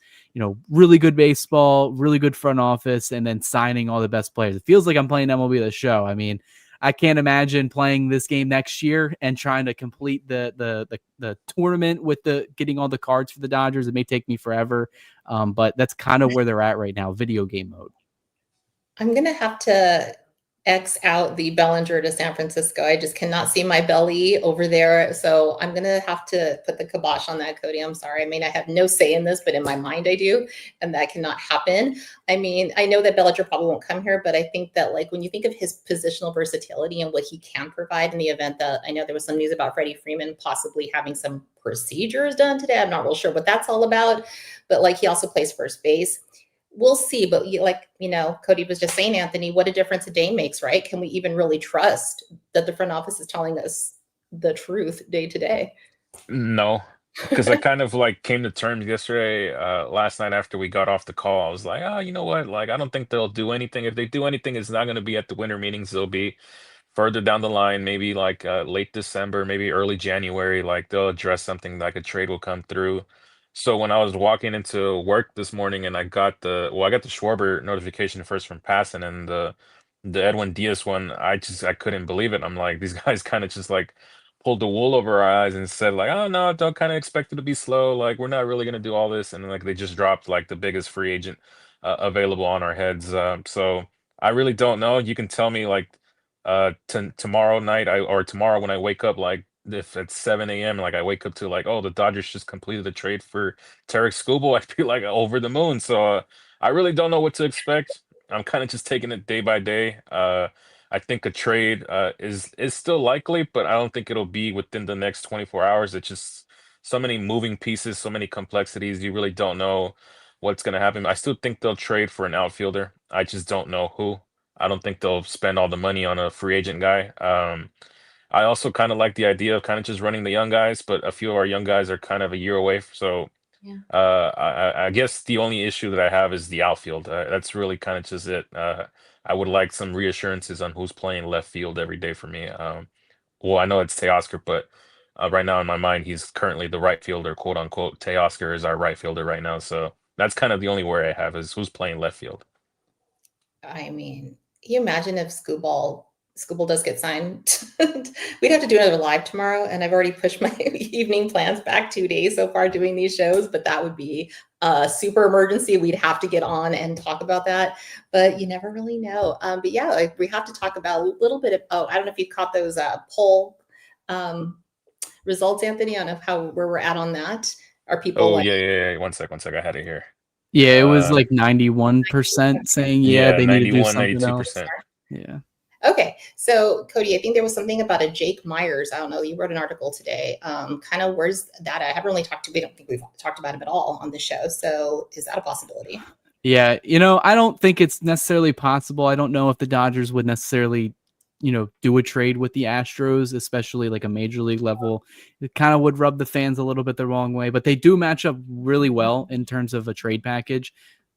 really good baseball, really good front office, and then signing all the best players. It feels like I'm playing MLB The Show. I mean, I can't imagine playing this game next year and trying to complete the tournament with getting all the cards for the Dodgers. It may take me forever, but that's kind of where they're at right now, video game mode. I'm going to have to X out the Bellinger to San Francisco. I just cannot see my belly over there. So I'm going to have to put the kibosh on that, Cody. I'm sorry. I mean, I have no say in this, but in my mind I do. And that cannot happen. I mean, I know that Bellinger probably won't come here, but I think that when you think of his positional versatility and what he can provide in the event that, I know there was some news about Freddie Freeman possibly having some procedures done today. I'm not real sure what that's all about, but he also plays first base. We'll see, but Cody was just saying, Anthony, what a difference a day makes, right? Can we even really trust that the front office is telling us the truth day to day? No, because I kind of came to terms yesterday, last night after we got off the call. I was like, oh, you know what? I don't think they'll do anything. If they do anything, it's not going to be at the winter meetings. They'll be further down the line, maybe late December, maybe early January. They'll address something, like a trade will come through. So when I was walking into work this morning and I got the Schwarber notification first from passing and the Edwin Diaz one, I couldn't believe it. I'm like, these guys kind of just like pulled the wool over our eyes and said like, oh no, don't kind of expect it to be slow. Like we're not really gonna do all this, and then, like they just dropped like the biggest free agent available on our heads. So I really don't know. You can tell me like tomorrow night or tomorrow when I wake up, like if it's 7 a.m. like I wake up to like, oh, the Dodgers just completed the trade for Tarek Skubal, I'd be like over the moon. So I really don't know what to expect. I'm kind of just taking it day by day. I think a trade is still likely, but I don't think it'll be within the next 24 hours. It's just so many moving pieces, so many complexities. You really don't know what's going to happen. I still think they'll trade for an outfielder. I just don't know who. I don't think they'll spend all the money on a free agent guy. I also kind of like the idea of kind of just running the young guys, but a few of our young guys are kind of a year away. So Yeah. I guess the only issue that I have is the outfield. That's really kind of just it. I would like some reassurances on who's playing left field every day for me. Well, I know it's Teoscar, but right now in my mind, he's currently the right fielder, quote unquote. Teoscar is our right fielder right now. So that's kind of the only worry I have is who's playing left field. I mean, can you imagine if Scooble does get signed? We'd have to do another live tomorrow, and I've already pushed my evening plans back 2 days so far doing these shows, but that would be a super emergency. We'd have to get on and talk about that, but you never really know. But yeah, like, we have to talk about a little bit of, oh, I don't know if you caught those poll um, results, Anthony, on where we're at on that. Are people Oh like, yeah. One sec. I had it here. Yeah, it was Uh, like 91% saying yeah, yeah, they need to do 91, something else. 92%. Yeah. okay, so Cody, I think there was something about a Jake Myers. I don't know. You wrote an article today. Kind of where's that? I haven't really talked to. We don't think we've talked about him at all on the show. So is that a possibility? Yeah, I don't think it's necessarily possible. I don't know if the Dodgers would necessarily, do a trade with the Astros, especially like a major league level. It kind of would rub the fans a little bit the wrong way, but they do match up really well in terms of a trade package.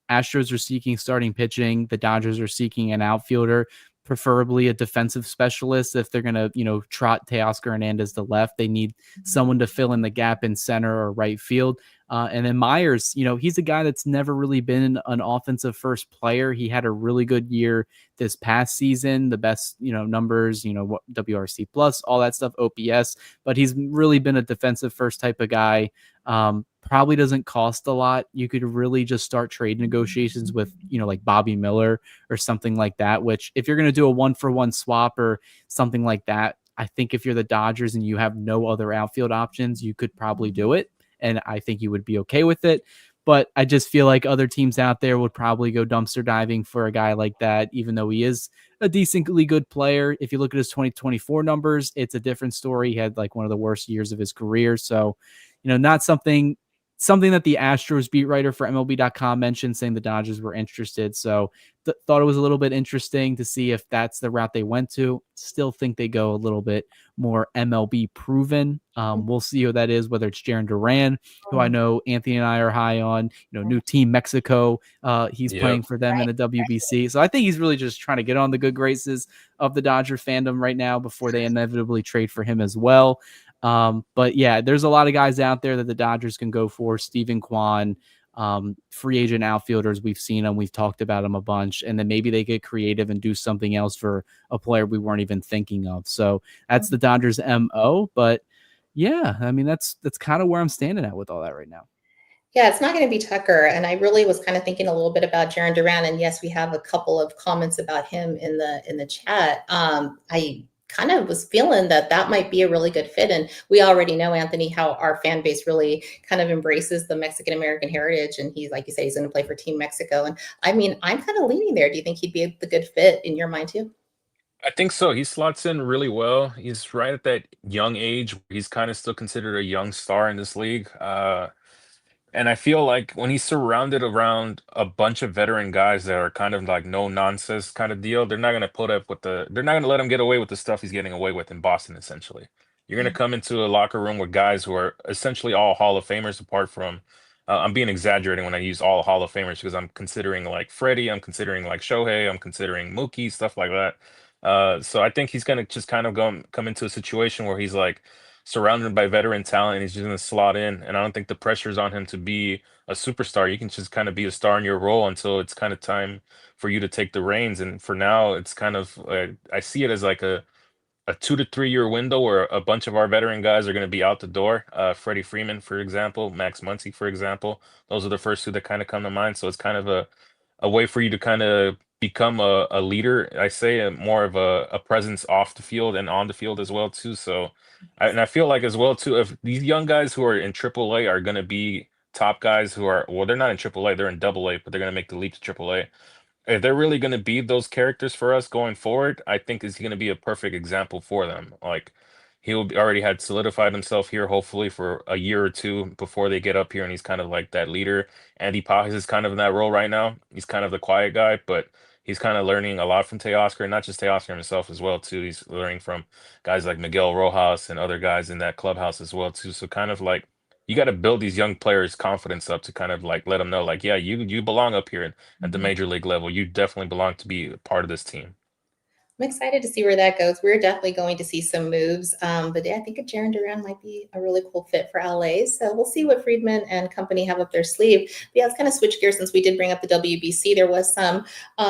Astros are seeking starting pitching. The Dodgers are seeking an outfielder, preferably a defensive specialist. If they're going to, trot Teoscar Hernandez to left, they need someone to fill in the gap in center or right field. And then Myers, he's a guy that's never really been an offensive first player. He had a really good year this past season, the best, numbers, WRC plus, all that stuff, OPS, but he's really been a defensive first type of guy. Probably doesn't cost a lot. You could really just start trade negotiations with, like Bobby Miller or something like that, which if you're going to do a 1-for-1 swap or something like that, I think if you're the Dodgers and you have no other outfield options, you could probably do it. And I think you would be okay with it. But I just feel like other teams out there would probably go dumpster diving for a guy like that, even though he is a decently good player. If you look at his 2024 numbers, it's a different story. He had like one of the worst years of his career. So, not something that the Astros beat writer for MLB.com mentioned, saying the Dodgers were interested. So thought it was a little bit interesting to see if that's the route they went to. Still think they go a little bit more MLB proven. We'll see who that is, whether it's Jaron Duran, who I know Anthony and I are high on, new team Mexico. He's playing for them in the WBC. So I think he's really just trying to get on the good graces of the Dodger fandom right now before they inevitably trade for him as well. But yeah, there's a lot of guys out there that the Dodgers can go for. Steven Kwan, free agent outfielders. We've seen them. We've talked about them a bunch. And then maybe they get creative and do something else for a player we weren't even thinking of. So that's the Dodgers MO. But yeah, I mean, that's kind of where I'm standing at with all that right now. Yeah, it's not going to be Tucker. And I really was kind of thinking a little bit about Jaron Duran. And yes, we have a couple of comments about him in the chat. I kind of was feeling that might be a really good fit. And we already know, Anthony, how our fan base really kind of embraces the Mexican American heritage. And he's, like you say, he's going to play for Team Mexico. And I mean, I'm kind of leaning there. Do you think he'd be the good fit in your mind too? I think so. He slots in really well. He's right at that young age. He's kind of still considered a young star in this league. And I feel like when he's surrounded around a bunch of veteran guys that are kind of like no nonsense kind of deal, they're not gonna let him get away with the stuff he's getting away with in Boston, essentially. You're gonna Yeah. come into a locker room with guys who are essentially all Hall of Famers, apart from I'm being exaggerating when I use all Hall of Famers because I'm considering like Freddie, I'm considering like Shohei, I'm considering Mookie, stuff like that. So I think he's gonna just kind of come into a situation where he's like surrounded by veteran talent, and he's just going to slot in. And I don't think the pressure's on him to be a superstar. You can just kind of be a star in your role until it's kind of time for you to take the reins. And for now, it's kind of I see it as like a 2 to 3 year window where a bunch of our veteran guys are going to be out the door. Freddie Freeman, for example, Max Muncy, for example. Those are the first two that kind of come to mind. So it's kind of a way for you to kind of become a leader. I say more of a presence off the field and on the field as well too. So, and I feel like as well too, if these young guys who are in AAA are going to be top guys who are, well, they're not in AAA, they're in AA, but they're going to make the leap to AAA. If they're really going to be those characters for us going forward, I think is going to be a perfect example for them. Like already had solidified himself here, hopefully for a year or two before they get up here, and he's kind of like that leader. Andy Pajes is kind of in that role right now. He's kind of the quiet guy, but he's kind of learning a lot from Teoscar, and not just Teoscar himself as well too. He's learning from guys like Miguel Rojas and other guys in that clubhouse as well too. So kind of like you got to build these young players' confidence up to kind of like let them know, like, yeah, you belong up here at the major league level. You definitely belong to be a part of this team. I'm excited to see where that goes. We're definitely going to see some moves. But yeah, I think a Jaron Duran might be a really cool fit for LA. So we'll see what Friedman and company have up their sleeve. But yeah, let's kind of switch gears since we did bring up the WBC. There was some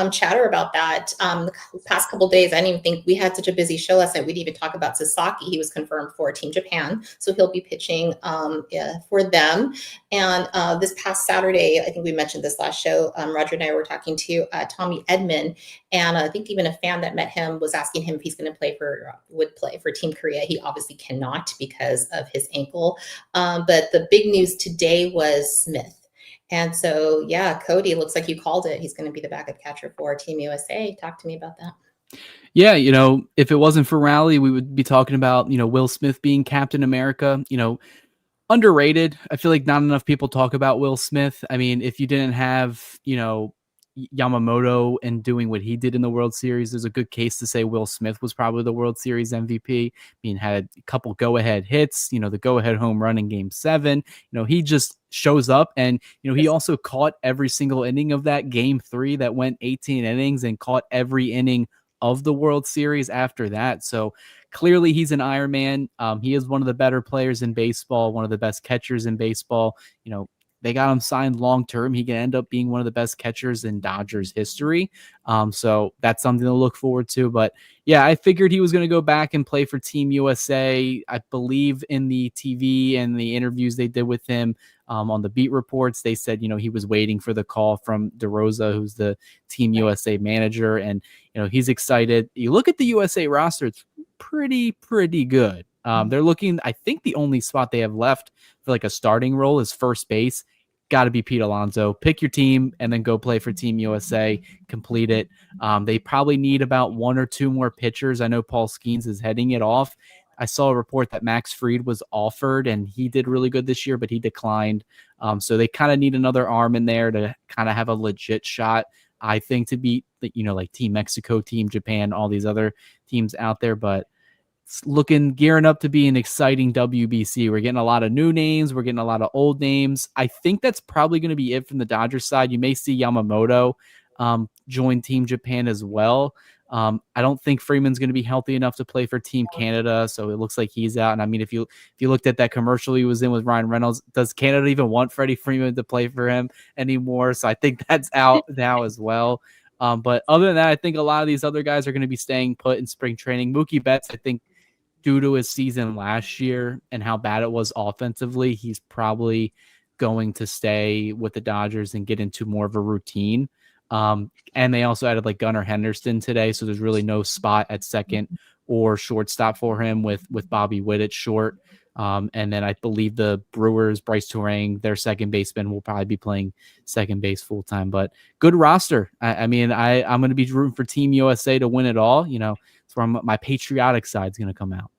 chatter about that the past couple of days. I didn't even think we had such a busy show last night. We didn't even talk about Sasaki. He was confirmed for Team Japan. So he'll be pitching for them. And this past Saturday, I think we mentioned this last show, Roger and I were talking to Tommy Edman. And I think even a fan that met him was asking him if he's going to would play for Team Korea. He obviously cannot because of his ankle. But the big news today was Smith. And so, yeah, Cody, looks like you called it. He's going to be the backup catcher for Team USA. Talk to me about that. Yeah, if it wasn't for Raleigh, we would be talking about, Will Smith being Captain America, underrated. I feel like not enough people talk about Will Smith. I mean, if you didn't have, Yamamoto and doing what he did in the World Series, there's a good case to say Will Smith was probably the World Series MVP. I mean, had a couple go-ahead hits, the go-ahead home run in Game 7. He just shows up, and he also caught every single inning of that Game 3 that went 18 innings and caught every inning of the World Series after that. So clearly he's an Iron Man. He is one of the better players in baseball, one of the best catchers in baseball. They got him signed long-term. He can end up being one of the best catchers in Dodgers history. So that's something to look forward to. But yeah, I figured he was going to go back and play for Team USA. I believe in the TV and the interviews they did with him on the beat reports, they said, he was waiting for the call from DeRosa, who's the Team USA manager. And, he's excited. You look at the USA roster, it's pretty good. They're looking, I think the only spot they have left for like a starting role is first base. Got to be Pete Alonso. Pick your team and then go play for Team USA. Complete it. They probably need about one or two more pitchers. I know Paul Skeens is heading it off. I saw a report that Max Fried was offered and he did really good this year, but he declined. So they kind of need another arm in there to kind of have a legit shot, I think, to beat, like Team Mexico, Team Japan, all these other teams out there. But it's gearing up to be an exciting WBC. We're getting a lot of new names. We're getting a lot of old names. I think that's probably going to be it from the Dodgers side. You may see Yamamoto join Team Japan as well. I don't think Freeman's going to be healthy enough to play for Team Canada, so it looks like he's out. And I mean, if you looked at that commercial he was in with Ryan Reynolds, does Canada even want Freddie Freeman to play for him anymore? So I think that's out now as well. But other than that, I think a lot of these other guys are going to be staying put in spring training. Mookie Betts, I think, due to his season last year and how bad it was offensively, he's probably going to stay with the Dodgers and get into more of a routine. And they also added like Gunnar Henderson today, so there's really no spot at second or shortstop for him with Bobby Witt at short. And then I believe the Brewers, Bryce Turang, their second baseman, will probably be playing second base full time. But good roster. I'm going to be rooting for Team USA to win it all. It's where my patriotic side is going to come out.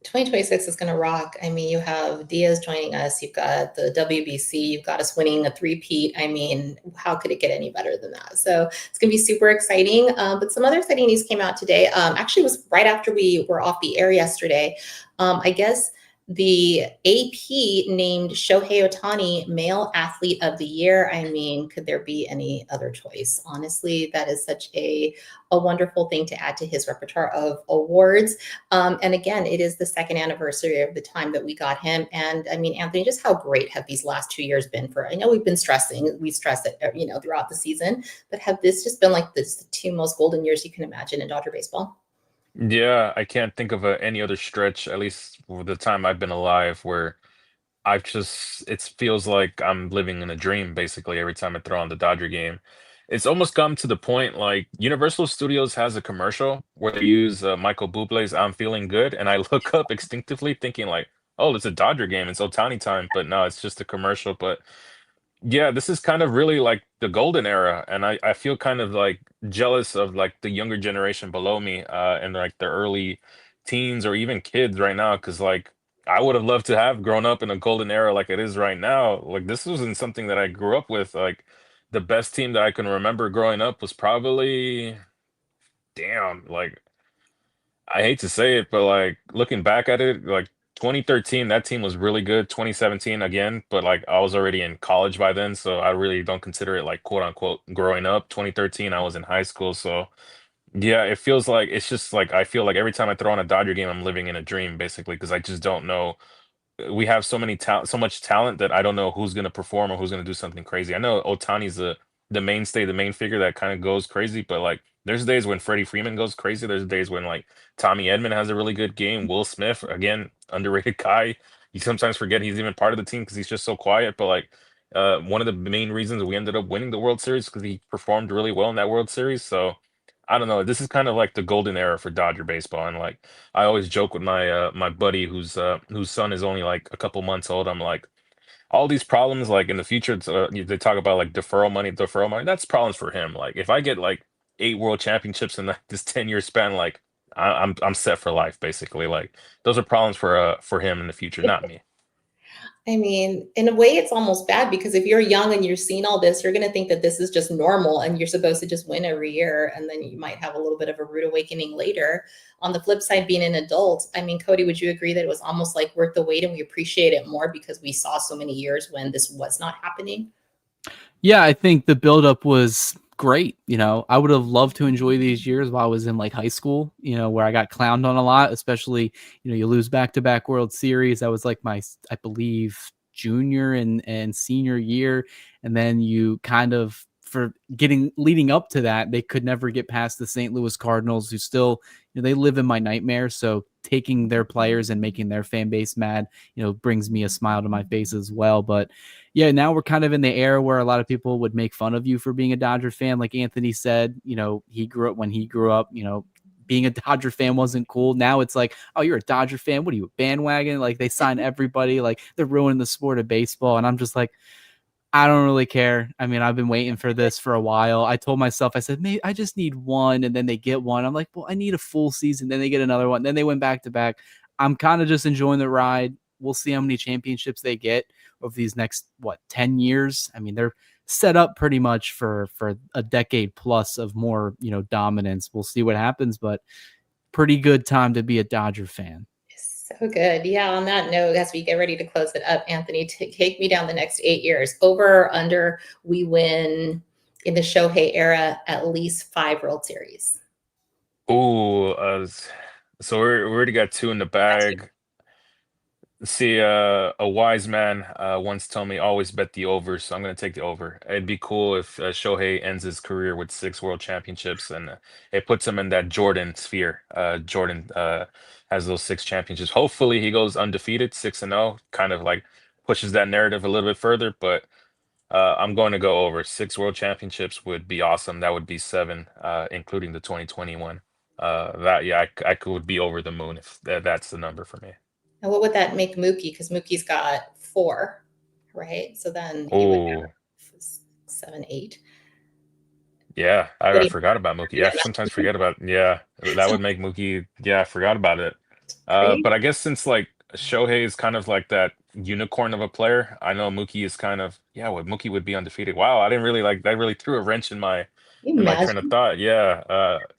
2026 is going to rock. I mean, you have Diaz joining us. You've got the WBC. You've got us winning a three-peat. I mean, how could it get any better than that? So it's going to be super exciting. But some other exciting news came out today. Actually, it was right after we were off the air yesterday. I guess The AP named Shohei Ohtani Male Athlete of the Year. I mean, could there be any other choice? Honestly, that is such a wonderful thing to add to his repertoire of awards. And again, it is the second anniversary of the time that we got him. And I mean, Anthony, just how great have these last 2 years been for? I know we've been stressing, we stress it, throughout the season, but have this just been like the two most golden years you can imagine in Dodger baseball? Yeah, I can't think of any other stretch, at least for the time I've been alive, where it feels like I'm living in a dream basically every time I throw on the Dodger game. It's almost come to the point like Universal Studios has a commercial where they use Michael Bublé's "I'm Feeling Good," and I look up instinctively thinking like, "Oh, it's a Dodger game. It's Otani time," but no, it's just a commercial. But yeah, this is kind of really like the golden era, and I feel kind of like jealous of like the younger generation below me, and like the early teens or even kids right now, because like I would have loved to have grown up in a golden era like it is right now. Like this wasn't something that I grew up with. Like the best team that I can remember growing up was probably, damn, like I hate to say it, but like looking back at it, like 2013, that team was really good. 2017 again, but like I was already in college by then, so I really don't consider it like quote unquote growing up. 2013, I was in high school, so yeah, it feels like it's just like I feel like every time I throw on a Dodger game, I'm living in a dream basically because I just don't know, we have so much talent that I don't know who's gonna perform or who's gonna do something crazy. I know Otani's the mainstay, the main figure that kind of goes crazy, but like there's days when Freddie Freeman goes crazy. There's days when like Tommy Edman has a really good game. Will Smith, again, underrated guy. You sometimes forget he's even part of the team because he's just so quiet. But like one of the main reasons we ended up winning the World Series because he performed really well in that World Series. So I don't know. This is kind of like the golden era for Dodger baseball, and like I always joke with my buddy whose son is only like a couple months old. I'm like, all these problems like in the future, they talk about like deferral money. That's problems for him. Like if I get like 8 world championships in like, this 10-year span, like I'm set for life basically. Like those are problems for him in the future, not me. I mean, in a way, it's almost bad because if you're young and you're seeing all this, you're going to think that this is just normal and you're supposed to just win every year. And then you might have a little bit of a rude awakening later. On the flip side, being an adult, I mean, Cody, would you agree that it was almost like worth the wait and we appreciate it more because we saw so many years when this was not happening? Yeah, I think the buildup was great. I would have loved to enjoy these years while I was in like high school, where I got clowned on a lot, especially, you lose back-to-back World Series. That was like my, I believe, junior and senior year. And then you kind of, for leading up to that, they could never get past the St. Louis Cardinals, who still, they live in my nightmare. So taking their players and making their fan base mad, brings me a smile to my face as well. But yeah, now we're kind of in the era where a lot of people would make fun of you for being a Dodger fan. Like Anthony said, he grew up, being a Dodger fan wasn't cool. Now it's like, oh, you're a Dodger fan. What are you, a bandwagon? Like they sign everybody, like they're ruining the sport of baseball. And I'm just like, I don't really care. I mean, I've been waiting for this for a while. I told myself, I said, maybe I just need one. And then they get one. I'm like, well, I need a full season. Then they get another one. Then they went back to back. I'm kind of just enjoying the ride. We'll see how many championships they get over these next, 10 years. I mean, they're set up pretty much for a decade plus of more, dominance. We'll see what happens, but pretty good time to be a Dodger fan. So good. Yeah. On that note, as we get ready to close it up, Anthony, take me down the next 8 years. Over or under, we win in the Shohei era at least 5 World Series. Ooh, so we already got 2 in the bag. See, a wise man once told me always bet the over, so I'm gonna take the over. It'd be cool if Shohei ends his career with 6 world championships, and it puts him in that Jordan sphere. Jordan has those 6 championships. Hopefully, he goes undefeated, 6-0, kind of like pushes that narrative a little bit further. But I'm going to go over. 6 world championships would be awesome. That would be 7, including the 2021. That yeah, I could be over the moon if that's the number for me. And what would that make Mookie? Because Mookie's got 4, right? So then he would Oh. have 7, 8. Yeah, What do I you- forgot about Mookie. Yeah, I sometimes forget about. Yeah, that would make Mookie. Yeah, I forgot about it. Right? But I guess since like Shohei is kind of like that unicorn of a player, I know Mookie is kind of, yeah. What Mookie would be undefeated. Wow, I didn't really like that. Really threw a wrench Can you in my train of imagine? thought. Yeah.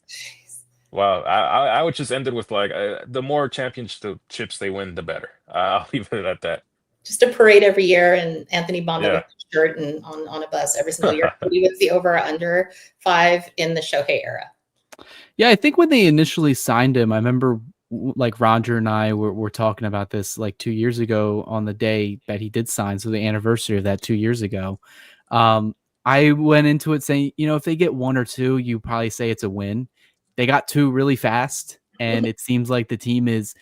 Jeez. Wow, I would just end it with like the more championships they win, the better. I'll leave it at that. Just a parade every year, and Anthony Bonda with Yeah. a shirt and on a bus every single year. Cody was the over or under 5 in the Shohei era. Yeah, I think when they initially signed him, I remember like Roger and I were talking about this like 2 years ago on the day that he did sign. So the anniversary of that 2 years ago. Um, I went into it saying, if they get one or two, you probably say it's a win. They got two really fast, and it seems like the team is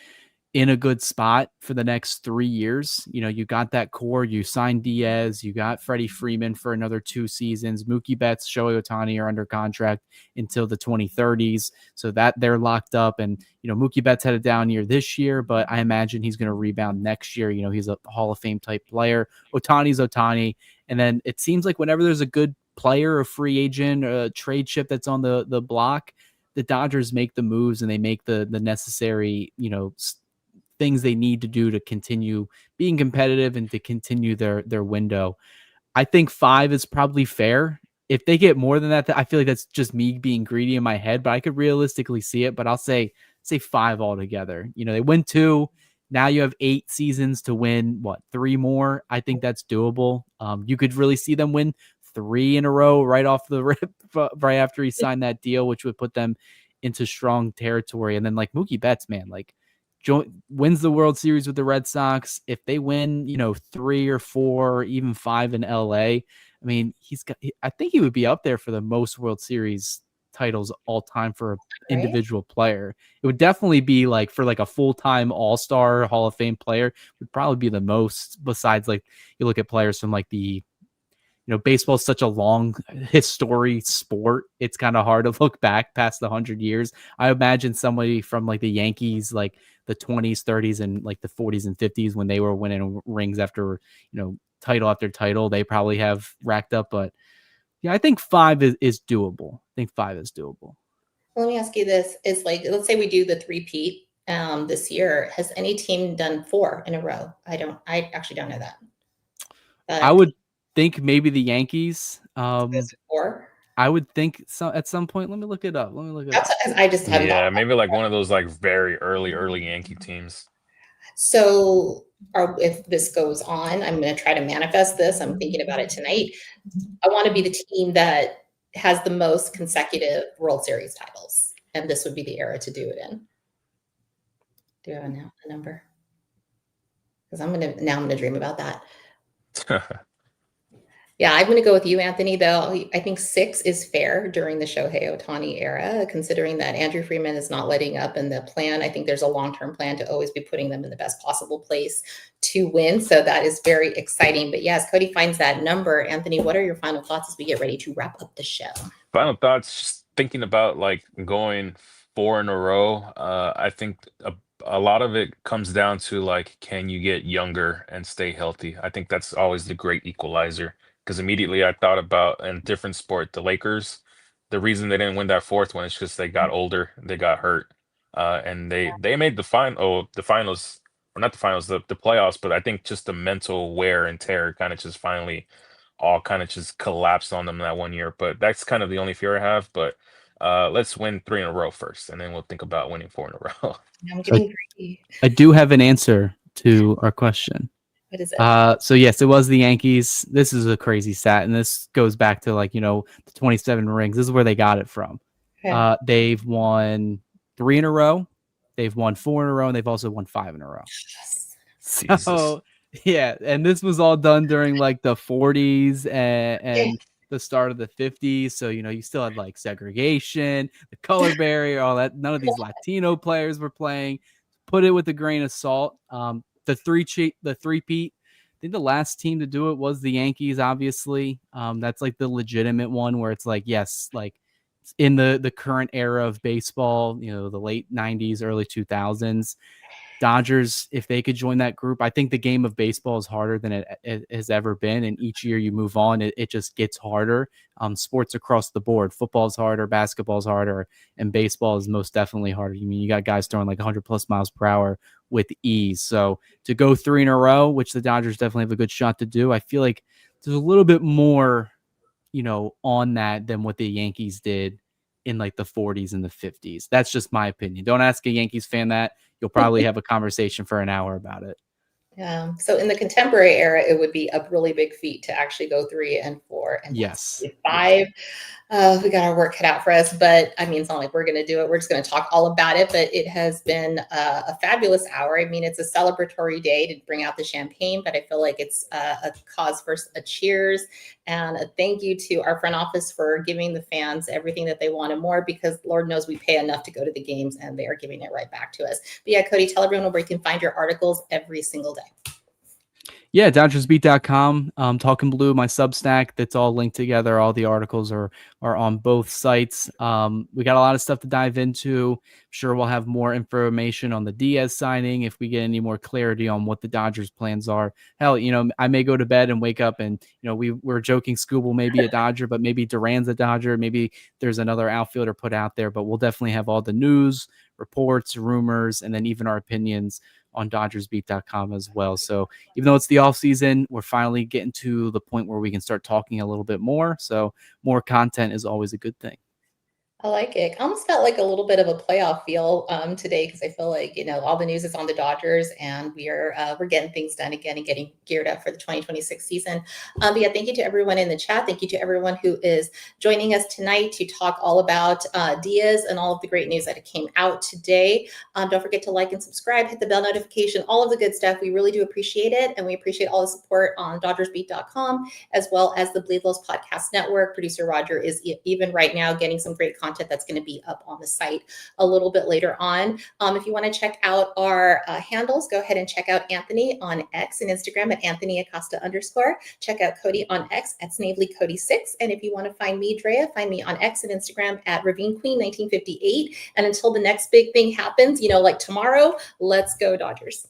in a good spot for the next 3 years. You got that core. You signed Diaz. You got Freddie Freeman for another 2 seasons. Mookie Betts, Shohei Ohtani are under contract until the 2030s. So that they're locked up. And, Mookie Betts had a down year this year, but I imagine he's going to rebound next year. He's a Hall of Fame type player. Ohtani's Ohtani. And then it seems like whenever there's a good player, a free agent, a trade chip that's on the block, the Dodgers make the moves and they make the necessary, things they need to do to continue being competitive and to continue their window. I think 5 is probably fair. If they get more than that, I feel like that's just me being greedy in my head, but I could realistically see it. But I'll say 5 altogether. They win 2. Now you have 8 seasons to win, 3 more? I think that's doable. You could really see them win 3 in a row right off the rip, right after he signed that deal, which would put them into strong territory. And then like Mookie Betts, man, like wins the World Series with the Red Sox. If they win, 3 or 4, or even 5 in LA, I mean, I think he would be up there for the most World Series titles all time for an individual player. It would definitely be like for like a full-time all-star Hall of Fame player would probably be the most, besides like you look at players from like the baseball is such a long history sport. It's kind of hard to look back past the 100 years. I imagine somebody from like the Yankees, like the 20s, 30s, and like the 40s and 50s when they were winning rings after, title after title, they probably have racked up. But yeah, I think 5 is doable. I think 5 is doable. Let me ask you this. Is like, let's say we do the 3-peat this year. Has any team done 4 in a row? I actually don't know that. I would think maybe the Yankees. 4. I would think so at some point. Let me look it up. I just haven't. Yeah, maybe like one of those like very early Yankee teams. So, if this goes on, I'm going to try to manifest this. I'm thinking about it tonight. I want to be the team that has the most consecutive World Series titles, and this would be the era to do it in. Do you have a number? Because I'm going to dream about that. Yeah, I'm going to go with you, Anthony, though. I think 6 is fair during the Shohei Ohtani era, considering that Andrew Freeman is not letting up in the plan. I think there's a long-term plan to always be putting them in the best possible place to win. So that is very exciting. But yes, Cody finds that number. Anthony, what are your final thoughts as we get ready to wrap up the show? Final thoughts, just thinking about like going 4 in a row. I think a lot of it comes down to like, can you get younger and stay healthy? I think that's always the great equalizer. Because immediately I thought about in a different sport, the Lakers. The reason they didn't win that 4th one is because they got older, they got hurt, and they made the finals, or not the finals, the playoffs. But I think just the mental wear and tear kind of just finally all kind of just collapsed on them that one year. But that's kind of the only fear I have. But let's win 3 in a row first, and then we'll think about winning 4 in a row. I'm getting greedy. I do have an answer to our question. What is it? So yes, it was the Yankees. This is a crazy stat, and this goes back to like, the 27 rings. This is where they got it from. Okay. They've won 3 in a row. They've won 4 in a row, and they've also won 5 in a row. So yeah, and this was all done during like the 40s and the start of the 50s. So, you still had like segregation, the color barrier, all that. None of these Latino players were playing. Put it with a grain of salt. The 3-peat. I think the last team to do it was the Yankees, obviously. That's like the legitimate one where it's like, yes, like in the current era of baseball, the late 90s, early 2000s. Dodgers, if they could join that group, I think the game of baseball is harder than it has ever been. And each year you move on, it just gets harder. Sports across the board, football's harder, basketball's harder, and baseball is most definitely harder. I mean, you got guys throwing like 100 plus miles per hour with ease. So to go 3 in a row, which the Dodgers definitely have a good shot to do, I feel like there's a little bit more, on that than what the Yankees did in like the 40s and the 50s. That's just my opinion. Don't ask a Yankees fan that. You'll probably have a conversation for an hour about it. Yeah. So in the contemporary era, it would be a really big feat to actually go 3 and 4 and Yes. 5. We got our work cut out for us, but I mean, it's not like we're going to do it. We're just going to talk all about it, but it has been a fabulous hour. I mean, it's a celebratory day to bring out the champagne, but I feel like it's a cause for a cheers and a thank you to our front office for giving the fans everything that they want and more, because Lord knows we pay enough to go to the games and they are giving it right back to us. But yeah, Cody, tell everyone where you can find your articles every single day. Yeah, DodgersBeat.com, Talking Blue, my Substack, that's all linked together. All the articles are on both sites. We got a lot of stuff to dive into. I'm sure we'll have more information on the Diaz signing if we get any more clarity on what the Dodgers' plans are. Hell, I may go to bed and wake up and, we're joking Scooble may be a Dodger, but maybe Duran's a Dodger. Maybe there's another outfielder put out there, but we'll definitely have all the news, reports, rumors, and then even our opinions on DodgersBeat.com as well. So even though it's the off season, we're finally getting to the point where we can start talking a little bit more. So more content is always a good thing. I like it. I almost felt like a little bit of a playoff feel today, because I feel like, all the news is on the Dodgers and we're getting things done again and getting geared up for the 2026 season. But yeah, thank you to everyone in the chat. Thank you to everyone who is joining us tonight to talk all about Diaz and all of the great news that came out today. Don't forget to like and subscribe, hit the bell notification, all of the good stuff. We really do appreciate it. And we appreciate all the support on DodgersBeat.com, as well as the Bleed Lows Podcast Network. Producer Roger is even right now getting some great content that's going to be up on the site a little bit later on. If you want to check out our handles, go ahead and check out Anthony on X and Instagram at Anthony Acosta _. Check out Cody on X at Snavely Cody 6. And if you want to find me, Drea, find me on X and Instagram at Ravine Queen 1958. And until the next big thing happens, like tomorrow, let's go Dodgers.